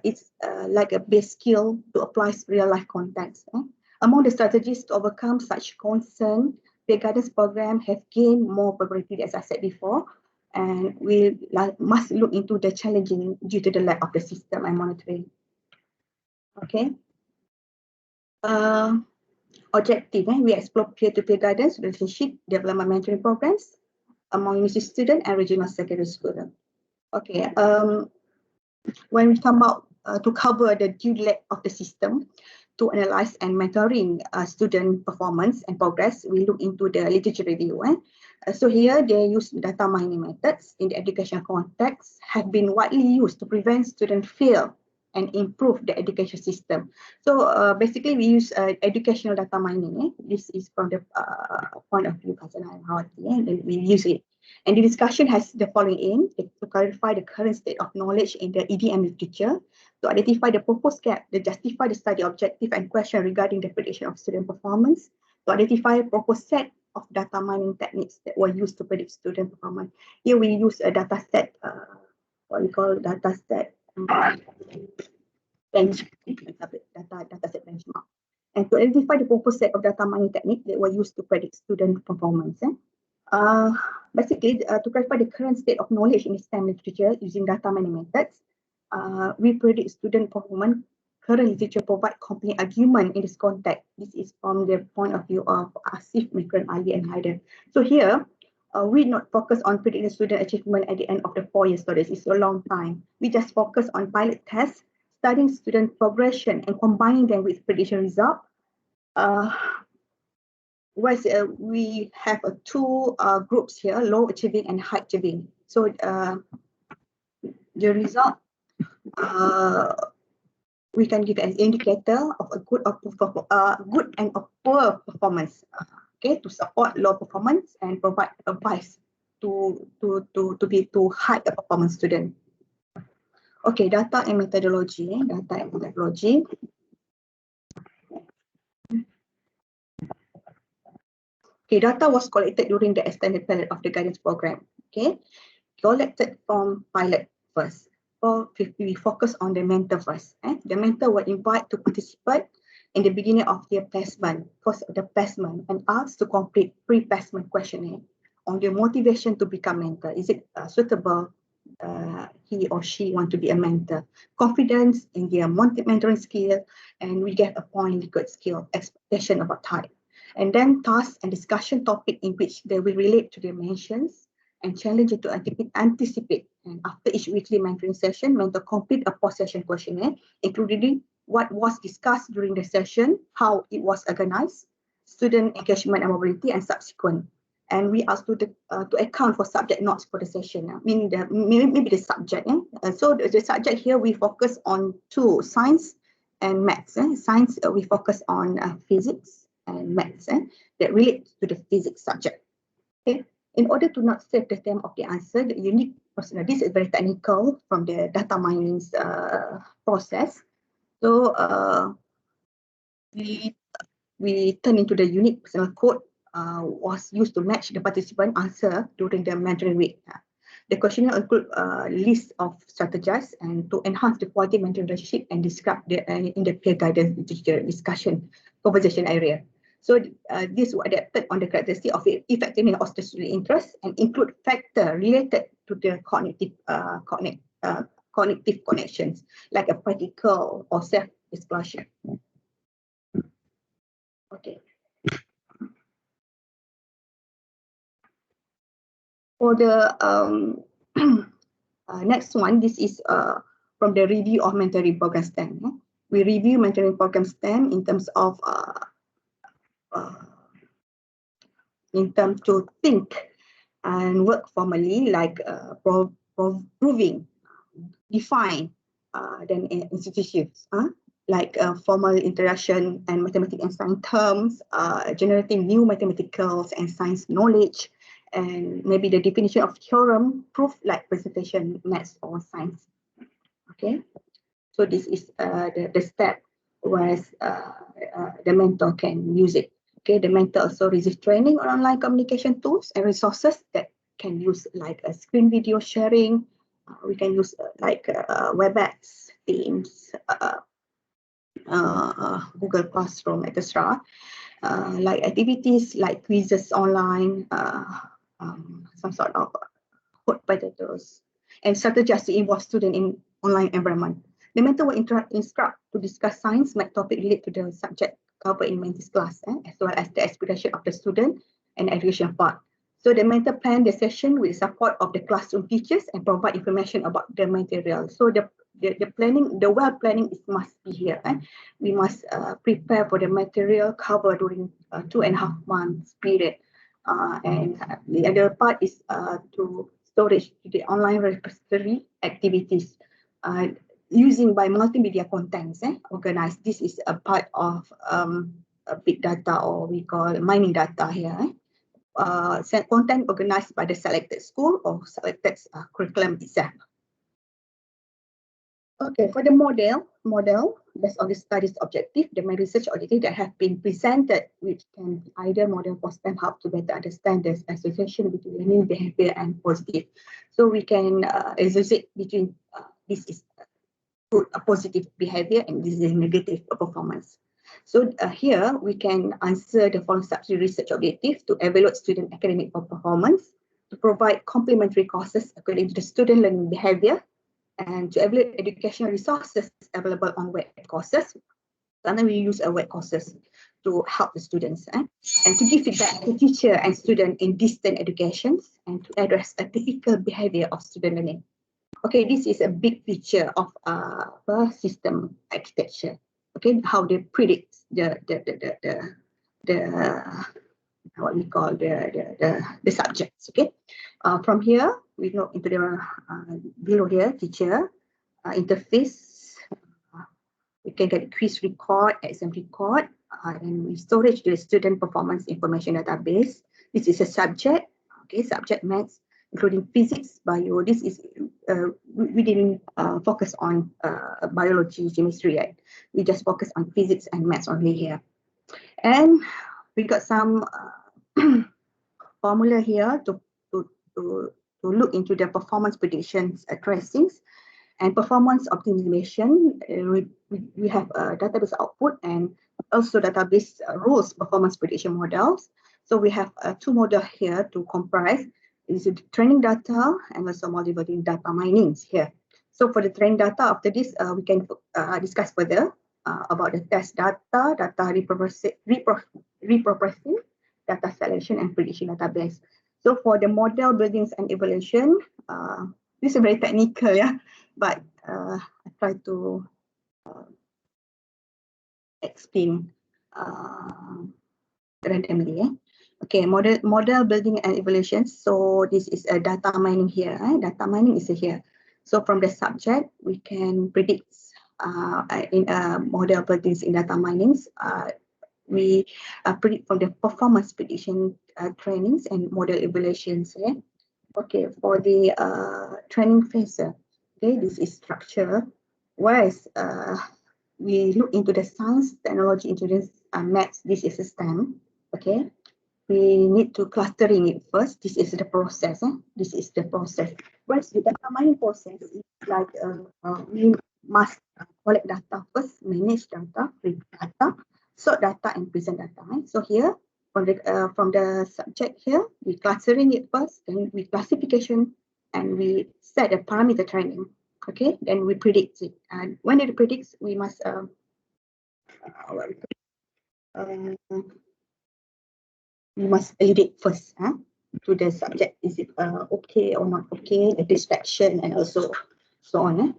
It's like a base skill to apply real life context. Among the strategies to overcome such concern, the guidance program have gained more popularity, as I said before, and we must look into the challenging due to the lack of the system and monitoring. Okay. Objective, we explore peer-to-peer guidance, relationship, development mentoring programs among university students and regional secondary students. Okay. When we come out to cover the due lack of the system to analyze and mentoring student performance and progress, we look into the literature review. So here they use data mining methods in the education context have been widely used to prevent student fail and improve the education system. So basically we use educational data mining. This is from the point of view and we use it. And the discussion has the following aim: to clarify the current state of knowledge in the EDM literature, to identify the proposed gap, to justify the study objective and question regarding the prediction of student performance, to identify a proposed set of data mining techniques that were used to predict student performance. Here we use a data set, what we call data set benchmark, and to identify the proposed set of data mining techniques that were used to predict student performance. Basically, to clarify the current state of knowledge in STEM literature using data mining methods, we predict student performance. Current literature provide complete argument in this context. This is from the point of view of Asif, Mikran, Ali, and Haider. So here, we not focus on predicting student achievement at the end of the 4-year studies. It's a long time. We just focus on pilot tests, studying student progression and combining them with prediction result. Whereas we have two groups here, low achieving and high achieving. So the result, we can give an indicator of a good and a poor performance. Okay, to support low performance and provide advice to high performance student. Okay, data and methodology. Data and methodology. Okay, data was collected during the extended period of the guidance program. Okay, collected from pilot first. So we focus on the mentor first. The mentor will invite to participate in the beginning of their placement, first of the placement, and asked to complete pre-placement questionnaire on their motivation to become mentor. Is it suitable? He or she want to be a mentor, confidence in their mentoring skill, and we get a point liquid skill, expectation about type. And then task and discussion topic in which they will relate to their mentions and challenge it to anticipate. And after each weekly mentoring session, mentor complete a post-session questionnaire, including what was discussed during the session, how it was organized, student engagement and mobility, and subsequent. And we asked to account for subject notes for the session, meaning maybe the subject. So the subject here, we focus on two, science and maths. Science, we focus on physics and maths that relate to the physics subject. Okay. In order to not save the time of the answer, the unique process, this is very technical from the data mining process. So we turn into the unique personal code was used to match the participant answer during the mentoring week. The questionnaire include a list of strategies and to enhance the quality mentoring relationship and describe the in the peer guidance discussion conversation area. So this was adapted on the characteristic of effectiveness of the student interest and include factor related to the cognitive connections like a practical or self-disclosure. Okay. For the next one, this is from the review of mentoring program STEM. We review mentoring program STEM in terms of to think and work formally, like proving, define, then institutions, like formal interaction and mathematics and science terms, generating new mathematical and science knowledge, and maybe the definition of theorem, proof like presentation, maths or science. Okay, so this is the step where the mentor can use it. Okay, the mentor also receives training on online communication tools and resources that can use like a screen video sharing. We can use like WebEx, Teams, Google Classroom, etc. Like activities like quizzes online, some sort of code potatoes, and strategies to involve students in online environment. The mentor will instruct to discuss science, math topic related to the subject covered in mentor's class, as well as the aspiration of the student and education part. So the mentor plan the session with support of the classroom teachers and provide information about the material. So the planning, the well planning is must be here. We must prepare for the material covered during 2.5 months period. And the other part is to storage the online repository activities using by multimedia contents organized. This is a part of a big data, or we call mining data here. Content organized by the selected school or selected curriculum itself. Okay, for the model based on the study's objective, the main research objective that have been presented, which can be either model for STEM help to better understand the association between learning behavior and positive. So we can associate between this is good, a positive behavior, and this is negative performance. So here we can answer the following subsidiary research objective to evaluate student academic performance, to provide complementary courses according to the student learning behavior, and to evaluate educational resources available on web courses. Sometimes we use web courses to help the students, and to give feedback to teacher and student in distant educations, and to address a typical behavior of student learning. Okay, this is a big picture of system architecture. Okay, how they predict the what we call the subjects. Okay, from here we go into the below here teacher interface. We can get quiz record, exam record, and we storage the student performance information database. This is a subject. Okay, subject maths. including physics, bio. This is we didn't focus on biology, chemistry, right? We just focus on physics and maths only here. And we got some formula here to look into the performance predictions tracings and performance optimization. We have a database output and also database rules performance prediction models. So we have two models here to comprise. Is the training data and also multivariate data mining here. So for the training data, after this, we can discuss further about the test data, data repurposing, data selection, and prediction database. So for the model buildings and evaluation, this is very technical, yeah, but I try to explain randomly. Okay, model building and evaluation. So this is a data mining here. Data mining is here. So from the subject, we can predict in model buildings in data minings. We predict from the performance prediction trainings and model evaluations. Yeah? Okay, for the training phase, okay, this is structure. Whereas we look into the science, technology, engineering, maths. This is a STEM. Okay, we need to clustering it first. This is the process. This is the process. Whereas the data mining process is like we must collect data first, manage data, read data, sort data, and present data. So here from the subject here, we clustering it first, then we classification, and we set a parameter training. Okay, then we predict it. And when it predicts, we must you must validate first to the subject. Is it okay or not okay, the distraction, and also so on.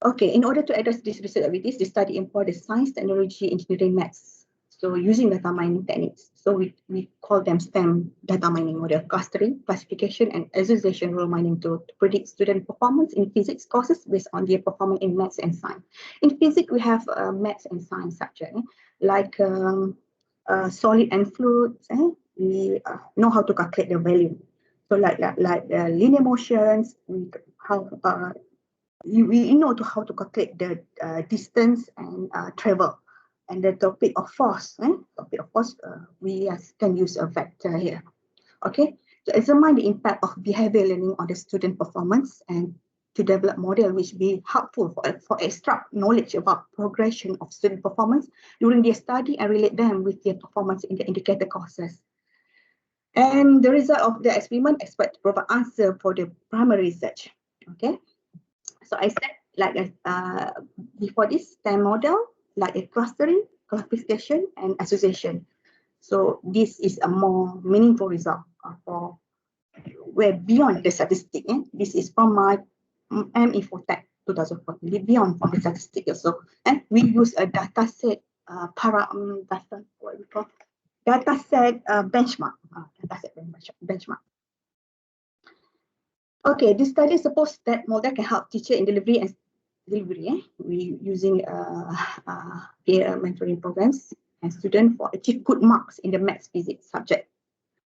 Okay, in order to address these research activities, the study employed the science, technology, engineering, maths. So using data mining techniques. So we call them STEM data mining model: clustering, classification, and association rule mining to predict student performance in physics courses based on their performance in maths and science. In physics, we have maths and science subject, like solid and fluids. We know how to calculate the value. So like linear motions, we know how to calculate the distance and travel. And the topic of force, we can use a vector here. Okay, to examine the impact of behavior learning on the student performance and to develop model which be helpful for extract knowledge about progression of student performance during their study and relate them with their performance in the indicator courses. And the result of the experiment expect to provide answer for the primary research. Okay. So I said like before this STEM model, like a clustering, classification, and association. So this is a more meaningful result for where beyond the statistic. This is from my ME for Tech 2014, beyond from the statistic also. And we use a data set data set benchmark. Benchmark. Okay, this study supposed that model can help teacher in delivery. We using peer mentoring programs and students for achieve good marks in the maths physics subject.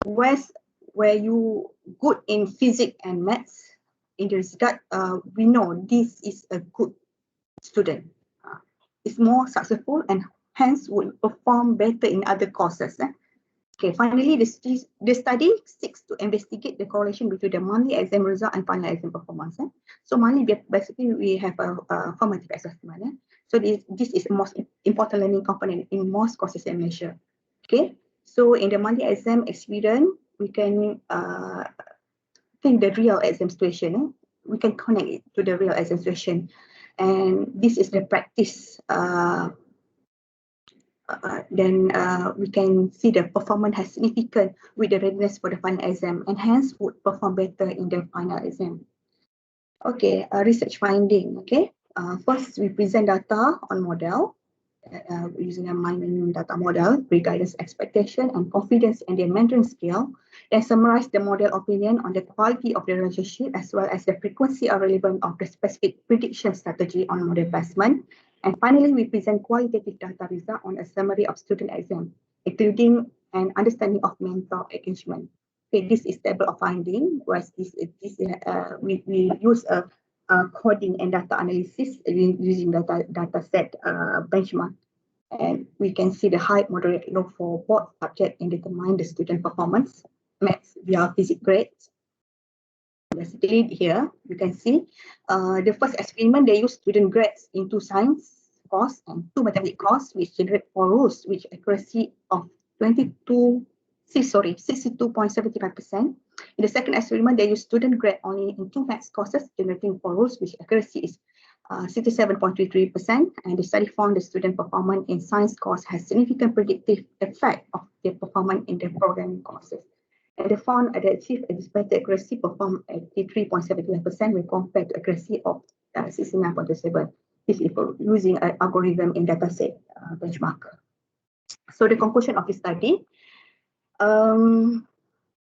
Where you good in physics and maths, in this regard, we know this is a good student. It's more successful and hence would perform better in other courses. Okay, finally, the study seeks to investigate the correlation between the monthly exam result and final exam performance. So monthly, basically, we have a formative assessment. So this is the most important learning component in most courses and measure. Okay, so in the monthly exam experience, we can think the real exam situation. We can connect it to the real exam situation. And this is the practice then we can see the performance has significant with the readiness for the final exam and hence would perform better in the final exam. Okay, research finding. Okay, first we present data on model using a mining data model, pre-guidance expectation and confidence in the mentoring scale. Then summarize the model opinion on the quality of the relationship as well as the frequency or relevance of the specific prediction strategy on model placement. And finally, we present qualitative data result on a summary of student exam, including an understanding of mentor engagement. Okay, this is table of finding. Whereas we use a coding and data analysis using data set benchmark, and we can see the high, moderate, low for both subject and determine the student performance. Maths via physics grades. Basically here you can see the first experiment they use student grades into science course and 2 mathematics course, which generate 4 rules with accuracy of 62.75%. In the second experiment, they use student grade only in 2 maths courses, generating 4 rules, which accuracy is 67.33%. And the study found the student performance in science course has significant predictive effect of their performance in their programming courses. And they found that achieved a better accuracy performed at 83.75% when compared to accuracy of 69.27%. This is using an algorithm in dataset benchmark. So the conclusion of the study,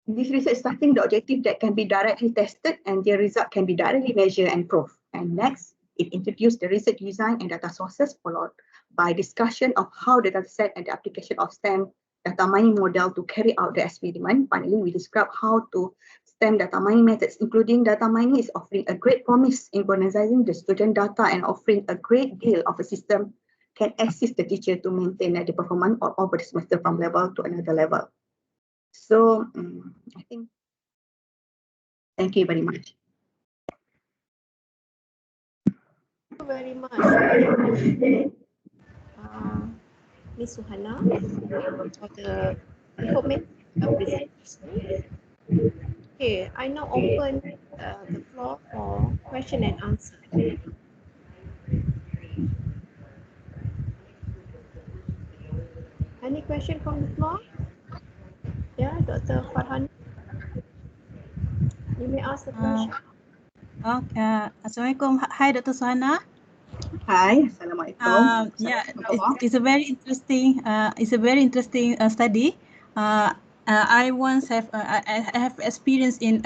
this research starting the objective that can be directly tested and their result can be directly measured and proved. And next, it introduced the research design and data sources, followed by discussion of how the data set and the application of STEM data mining model to carry out the experiment. Finally, we describe how to STEM data mining methods, including data mining, is offering a great promise in organizing the student data and offering a great deal of a system can assist the teacher to maintain the performance over the semester from level to another level. So I think, thank you very much. Thank you very much, Ms. Suhana, for the informative presentation. Okay, I now open the floor for question and answer. Any question from the floor? Yeah, Dr. Farhan, you may ask the question. Okay. Assalamualaikum. Hi, Dr. Suhana. Hi, Assalamualaikum. Yeah, it's a very interesting. It's a very interesting study. I once have I have experience in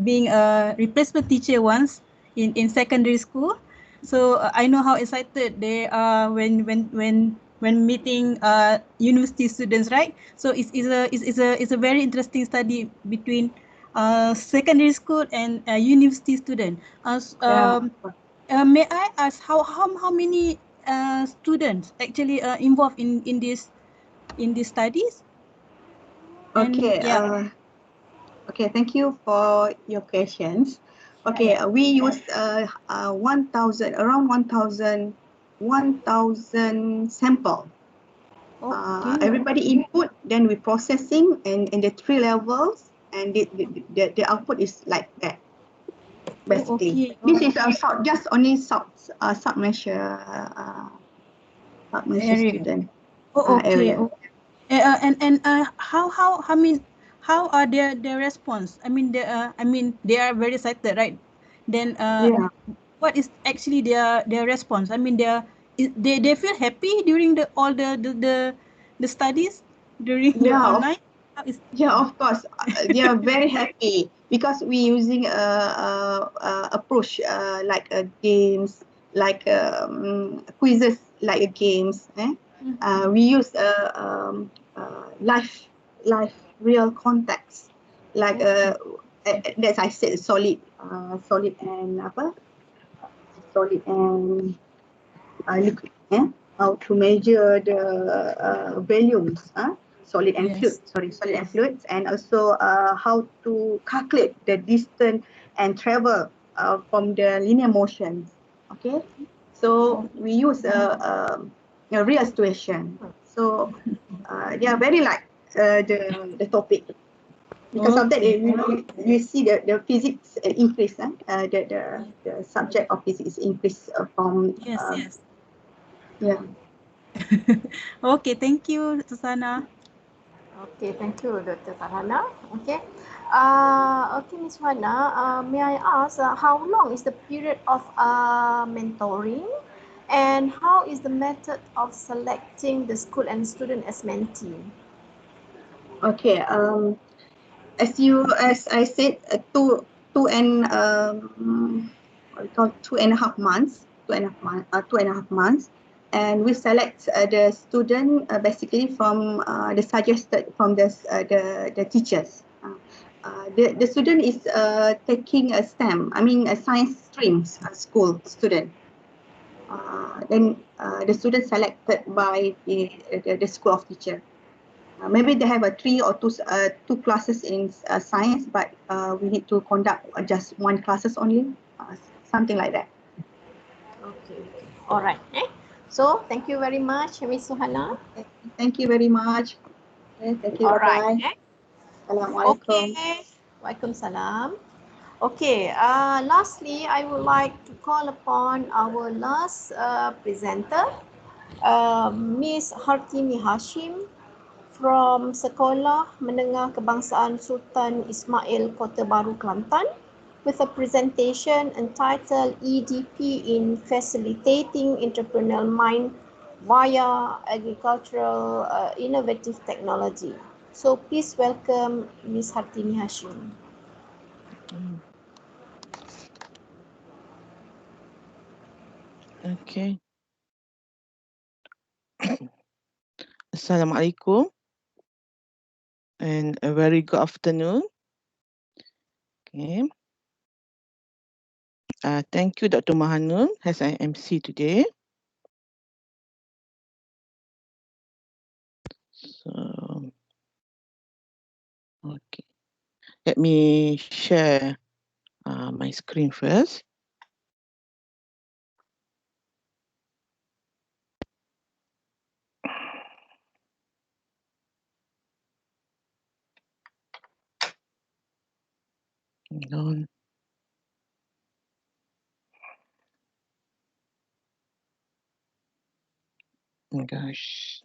being a replacement teacher once in secondary school. So I know how excited they are when meeting university students, right? So it's a very interesting study between secondary school and university student. May I ask how many students actually involved in these studies? Okay. Okay. Thank you for your questions. Okay, we use 1,000 sample. Everybody input, then we processing and the 3 levels, and the output is like that. Basically, this is just only sub measure student area. And how are their response? I mean they are very excited, right? Then what is actually their response? I mean they feel happy during all the studies during the online. Yeah, of course, they are very happy because we using approach like games, like quizzes, like games. We use live real context, like as I said, solid and liquid. How to measure the volumes. Solid and fluids, and also how to calculate the distance and travel from the linear motions. Okay, so we use a real situation. So they are very like the topic. Because of that, we see the physics increase. The subject of physics increase from yeah. Okay, thank you, Susana. Okay, thank you, Dr. Farhana. Okay, okay, Ms. Hana, may I ask how long is the period of mentoring, and how is the method of selecting the school and student as mentee? Okay, as I said, 2 and 2.5 months, 2.5 months. And we select the student basically from the suggested from the teachers. the student is taking a STEM, I mean a science streams school student. Then the student selected by the school of teacher. Maybe they have a two classes in science, but we need to conduct just one classes only, something like that. Okay. All right. So thank you very much, Miss Suhana. Thank you very much. Okay, thank you. All Bye right. bye. Assalamualaikum. Okay. Waalaikumsalam. Okay. Lastly, I would like to call upon our last presenter, Miss Hartini Hashim from Sekolah Menengah Kebangsaan Sultan Ismail Kota Baru, Kelantan, with a presentation entitled EDP in Facilitating Entrepreneurial Mind via Agricultural Innovative Technology. So please welcome Ms. Hartini Hashim. Okay. Assalamualaikum and a very good afternoon. Okay. Thank you, Dr. Mahanun, as I MC today. So, okay. Let me share my screen first. Hold on. Oh gosh.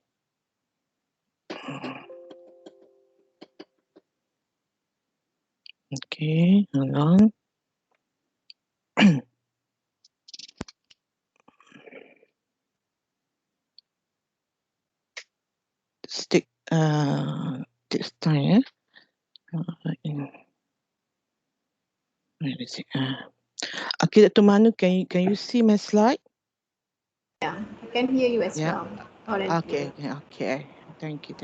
Okay, hold on. Stick this time. Where is it? Okay, Dr. Manu, can you see my slide? Yeah, I can hear you as Yeah. well. Okay. Thank you.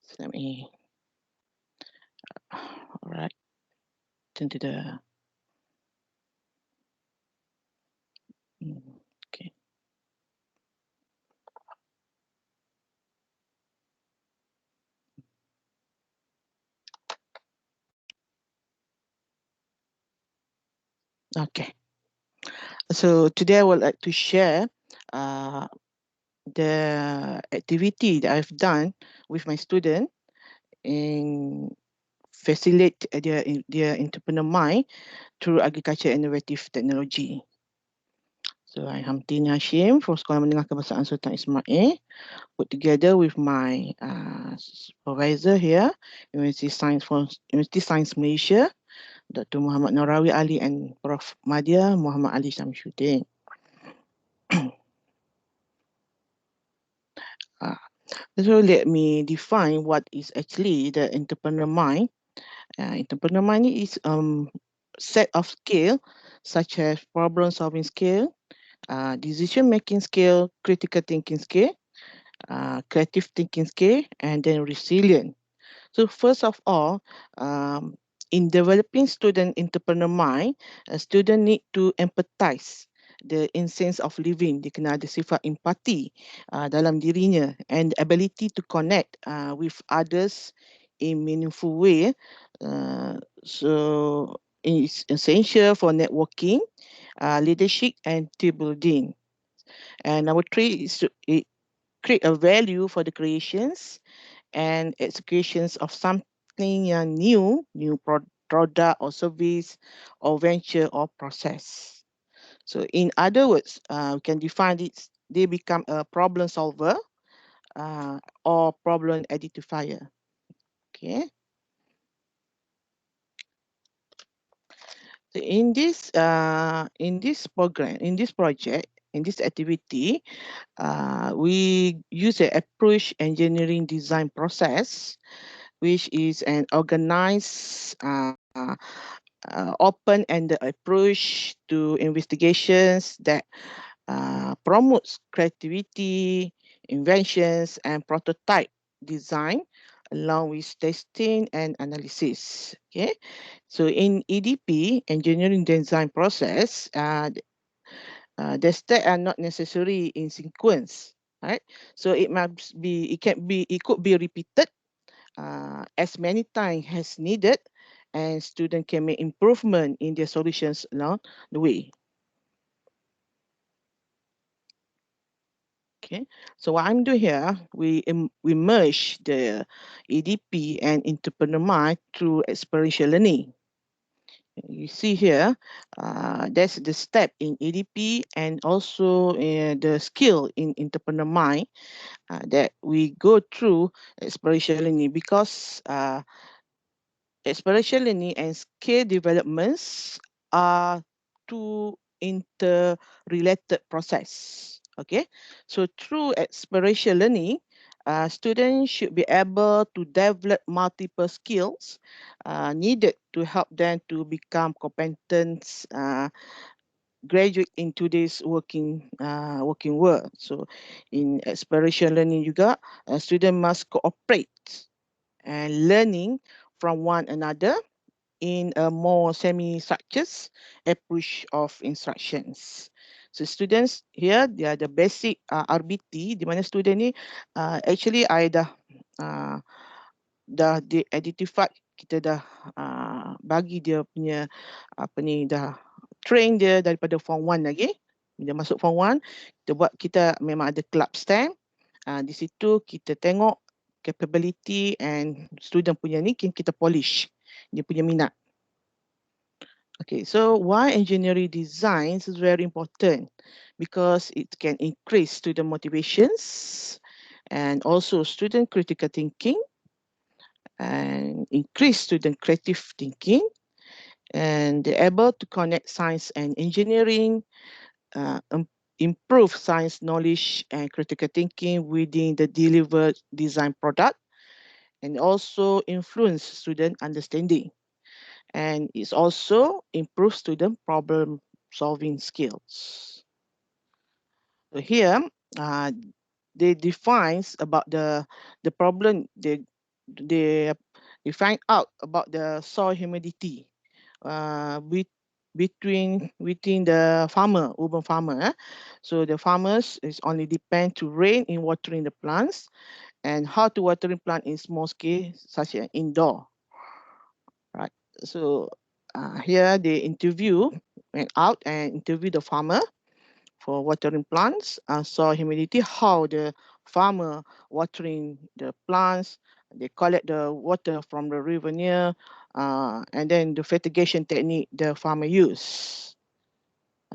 So let me. All right. Turn to the. Okay. Okay. So today I would like to share the activity that I've done with my student in facilitate their entrepreneur mind through agriculture innovative technology. So I'm Hamtin Hashim from Sekolah Menengah Kebangsaan Sultan Ismail, put together with my supervisor here, University Science Malaysia, Dr. Muhammad Norawi Ali and Prof. Madya Muhammad Ali Shamsuddin. So let me define what is actually the entrepreneur mind. Entrepreneur mind is set of skill such as problem solving skill, decision making skill, critical thinking skill, creative thinking skill, and then resilient. So first of all, in developing student entrepreneur mind, a student need to empathize the essence of living. Dia kena ada sifat empati dalam dirinya and the ability to connect with others in meaningful way. So it's essential for networking, leadership, and team building. And number three is to create a value for the creations and executions of something new product or service or venture or process. So in other words, we can define it, they become a problem solver or problem identifier. Okay. So in this program, in this project, in this activity, we use an approach engineering design process, which is an organized, open-ended approach to investigations that promotes creativity, inventions, and prototype design along with testing and analysis. Okay, so in EDP, engineering design process, the steps are not necessarily in sequence, right? So it must be, it could be repeated as many times as needed, and students can make improvement in their solutions along the way. Okay, so what I'm doing here, we merge the EDP and entrepreneur mind through experiential learning. You see here, that's the step in EDP and also the skill in entrepreneur mind that we go through experiential learning, because experiential learning and skill developments are two interrelated process. Okay, so through experiential learning, students should be able to develop multiple skills needed to help them to become competent graduate in today's working world. So in experiential learning juga, student must cooperate and learning from one another in a more semi-structured approach of instructions. So students here, they are the basic RBT, di mana student ni actually I dah di-identify, kita dah bagi dia punya apa ni, dah train dia daripada form 1 lagi. Dia masuk form 1, kita memang ada club STEM. Di situ kita tengok capability and student punya ni, kita polish dia punya minat. Okay, so why engineering design is very important? Because it can increase student motivations and also student critical thinking and increase student creative thinking, and they're able to connect science and engineering, improve science knowledge and critical thinking within the delivered design product, and also influence student understanding. And it's also improve student problem solving skills. So here, they defines about the problem. They find out about the soil humidity within the farmer, urban farmer. So the farmers is only depend to rain in watering the plants, and how to watering plant in small scale, such as indoor. Right. So here they went out and interview the farmer for watering plants, soil humidity, how the farmer watering the plants, they collect the water from the river near, and then the fertigation technique the farmer use.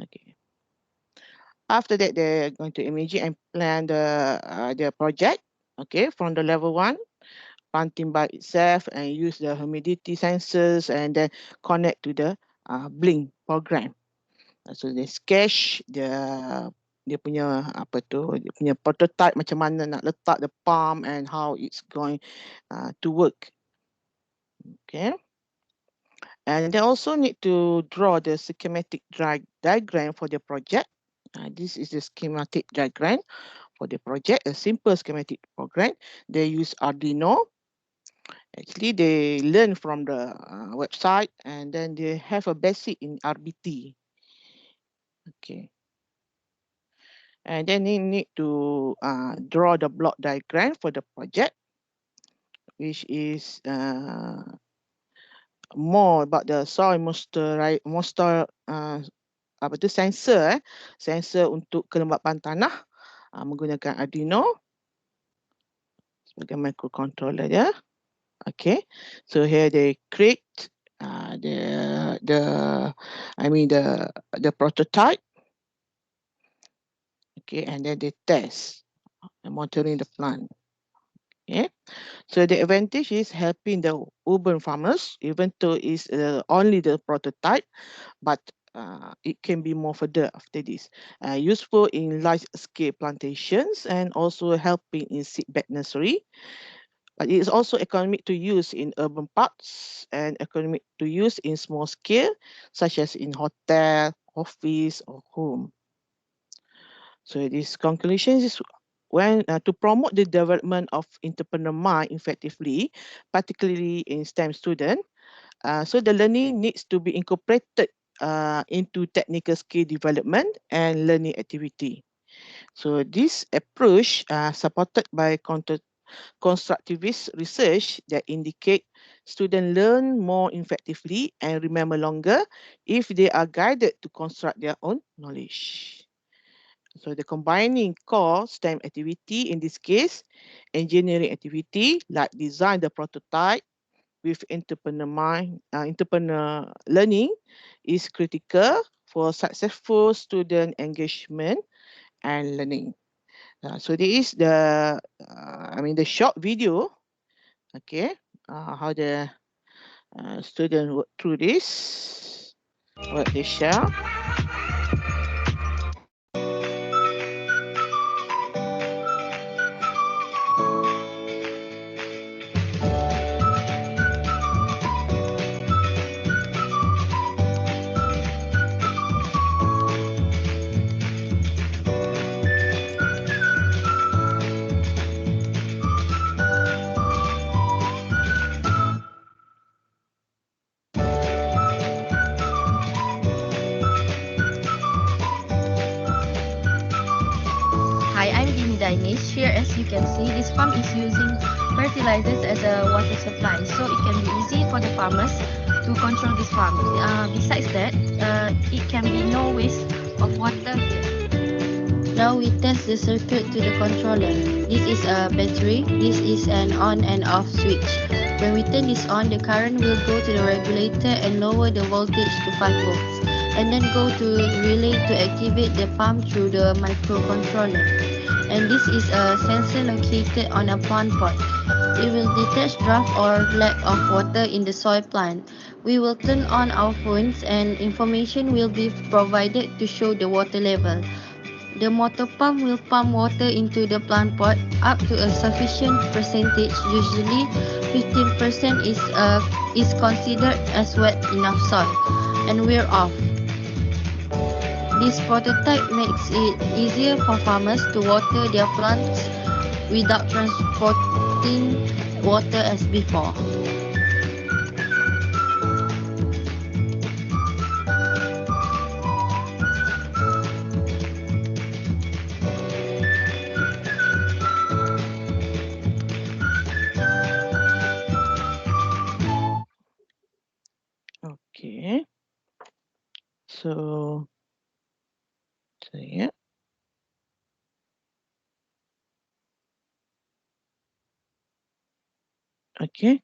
Okay. After that, they're going to imagine and plan the project. Okay, from the level 1, planting by itself, and use the humidity sensors, and then connect to the Blink program. So they sketch dia punya apa tu, dia punya prototype macam mana nak letak the pump and how it's going to work. Okay. And they also need to draw the schematic diagram for the project. This is the schematic diagram for the project, a simple schematic program. They use Arduino. Actually, they learn from the website, and then they have a basic in RBT. Okay. And then they need to draw the block diagram for the project, which is more about the soil moisture apa tu, sensor sensor untuk kelembapan tanah menggunakan Arduino sebagai microcontroller dia. Okay, so here they create the prototype. Okay, and then they test and monitoring the plant. Okay, so the advantage is helping the urban farmers, even though it's only the prototype, but it can be more further after this. Useful in large-scale plantations and also helping in seedbed nursery. But it is also economic to use in urban parks and economic to use in small scale, such as in hotel, office, or home. So this conclusion is to promote the development of entrepreneur mind effectively, particularly in STEM student, so the learning needs to be incorporated into technical skill development and learning activity. So this approach supported by constructivist research that indicate students learn more effectively and remember longer if they are guided to construct their own knowledge. So the combining core STEM activity, in this case, engineering activity like design the prototype with entrepreneur learning is critical for successful student engagement and learning. So this is the short video, okay, how the student work through this, what they share. Hi, I'm Dinish. Here, as you can see, this farm is using fertilizers as a water supply, so it can be easy for the farmers to control this farm. Besides that, it can be no waste of water here. Now we test the circuit to the controller. This is a battery. This is an on and off switch. When we turn this on, the current will go to the regulator and lower the voltage to 5 volts, and then go to relay to activate the pump through the microcontroller. And this is a sensor located on a plant pot. It will detect drought or lack of water in the soil plant. We will turn on our phones and information will be provided to show the water level. The motor pump will pump water into the plant pot up to a sufficient percentage. Usually 15% is considered as wet enough soil, and we're off. This prototype makes it easier for farmers to water their plants without transporting water as before. Okay. So yeah. Okay.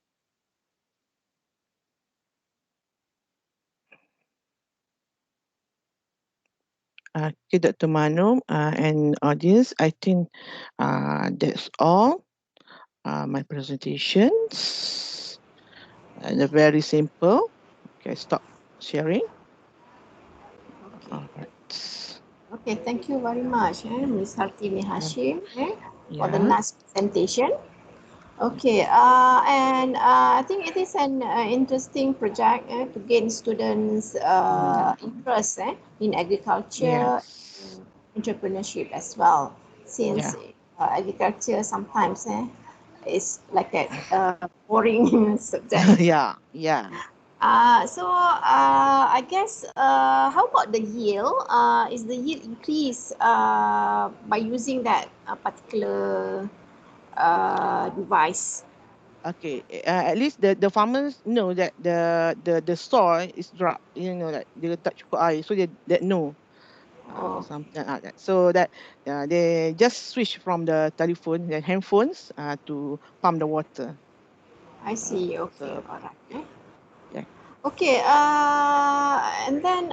Okay, Dr. Manu and audience, I think that's all my presentations. They're very simple. Okay, stop sharing. Okay. All right. Okay, thank you very much, Ms. Hartini Hashim, for the Yeah. nice presentation. Okay, and I think it is an interesting project to gain students' interest in agriculture, Yes. entrepreneurship as well. Since Yeah. agriculture sometimes is like a boring subject. Yeah. Yeah. I guess how about the yield? Is the yield increased by using that particular device? Okay. At least the farmers know that the soil is dry. You know that dia letak cukup air, so they that know Oh, something like that. So that they just switch from the telephone, the handphones, to pump the water. I see. So Okay, all right. yeah. Okay, and then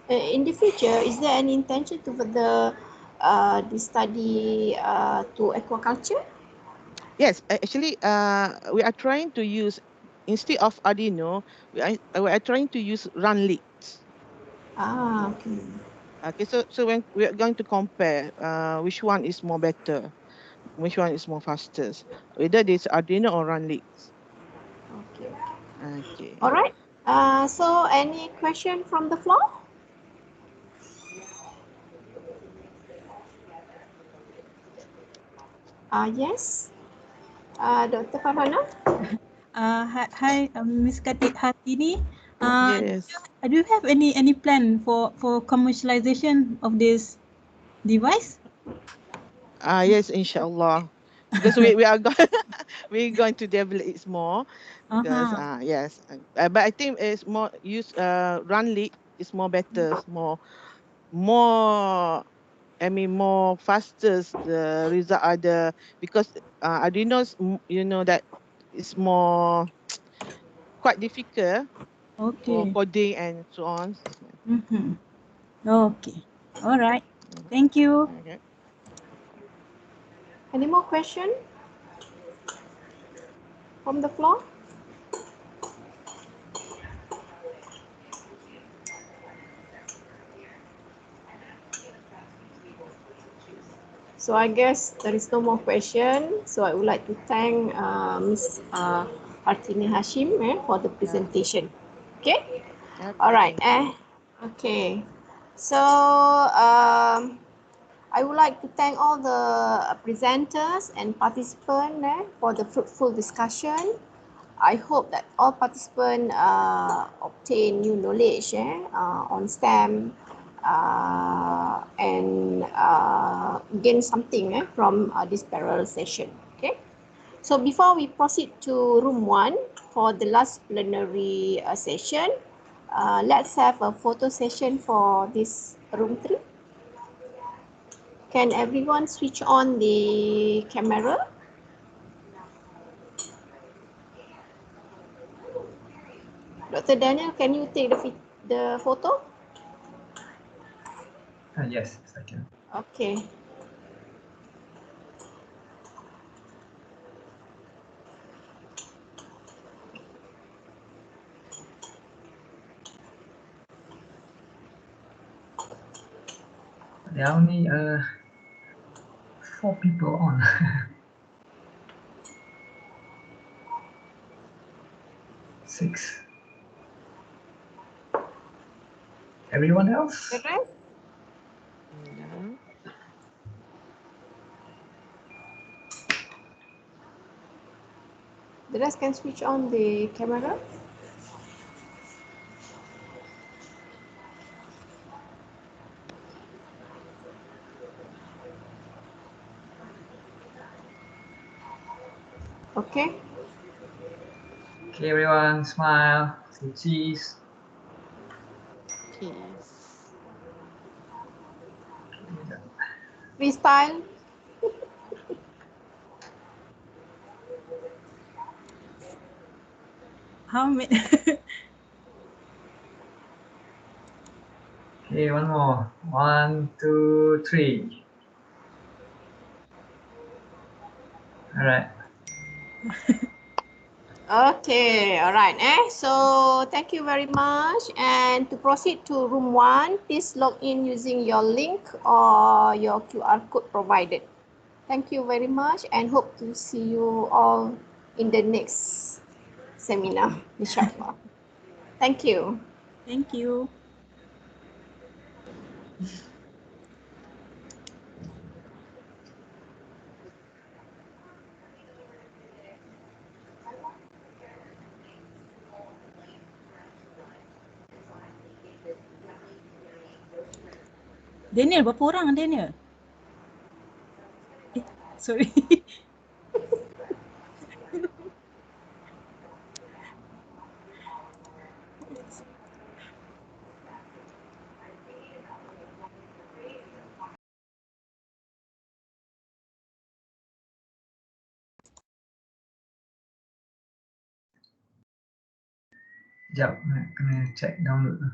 in the future, is there any intention to further the study to aquaculture? Yes, actually, we are trying to use, instead of Arduino, we are trying to use run leads. Okay. Okay, so when we are going to compare, which one is more better, which one is more fastest, whether it's Arduino or run leads. Okay. Okay. All right. So any question from the floor? Yes. Dr. Farhana? Hi, Ms. Hatini. Yes. Do you have any plan for commercialization of this device? Yes, inshallah. Because we are we're going to develop it more because yes, but I think it's more use run lead is more better, more I mean more faster the result are the because Arduino you know that it's more quite difficult for Okay. coding and so on. Okay. All right. Thank you. Okay. Any more questions from the floor? So I guess there is no more question. So I would like to thank Ms. Hartini Hashim for the presentation. Okay. Okay, All right. thank you. Okay. So I would like to thank all the presenters and participants for the fruitful discussion. I hope that all participants obtain new knowledge on STEM and gain something from this parallel session. Okay. So before we proceed to room 1 for the last plenary session, let's have a photo session for this room 3. Can everyone switch on the camera? Dr. Daniel, can you take the photo? Yes, I can. Okay. There are only 4 people on. Six. Everyone else? The rest? No. The rest can switch on the camera. Okay. Okay, everyone, smile, say cheese. Cheese. Freestyle. How many? Okay, one more. 1, 2, 3. All right. Okay, all right. So thank you very much. And to proceed to room 1, please log in using your link or your QR code provided. Thank you very much and hope to see you all in the next seminar, inshallah. Thank you. Thank you. Daniel, berapa orang Daniel? Sorry. Sekejap, kena check download tu.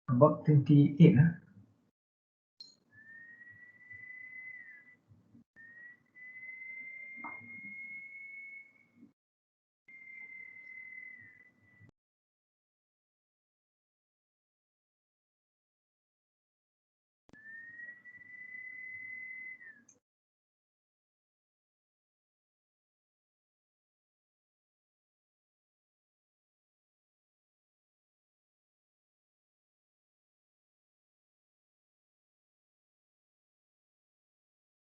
About 28.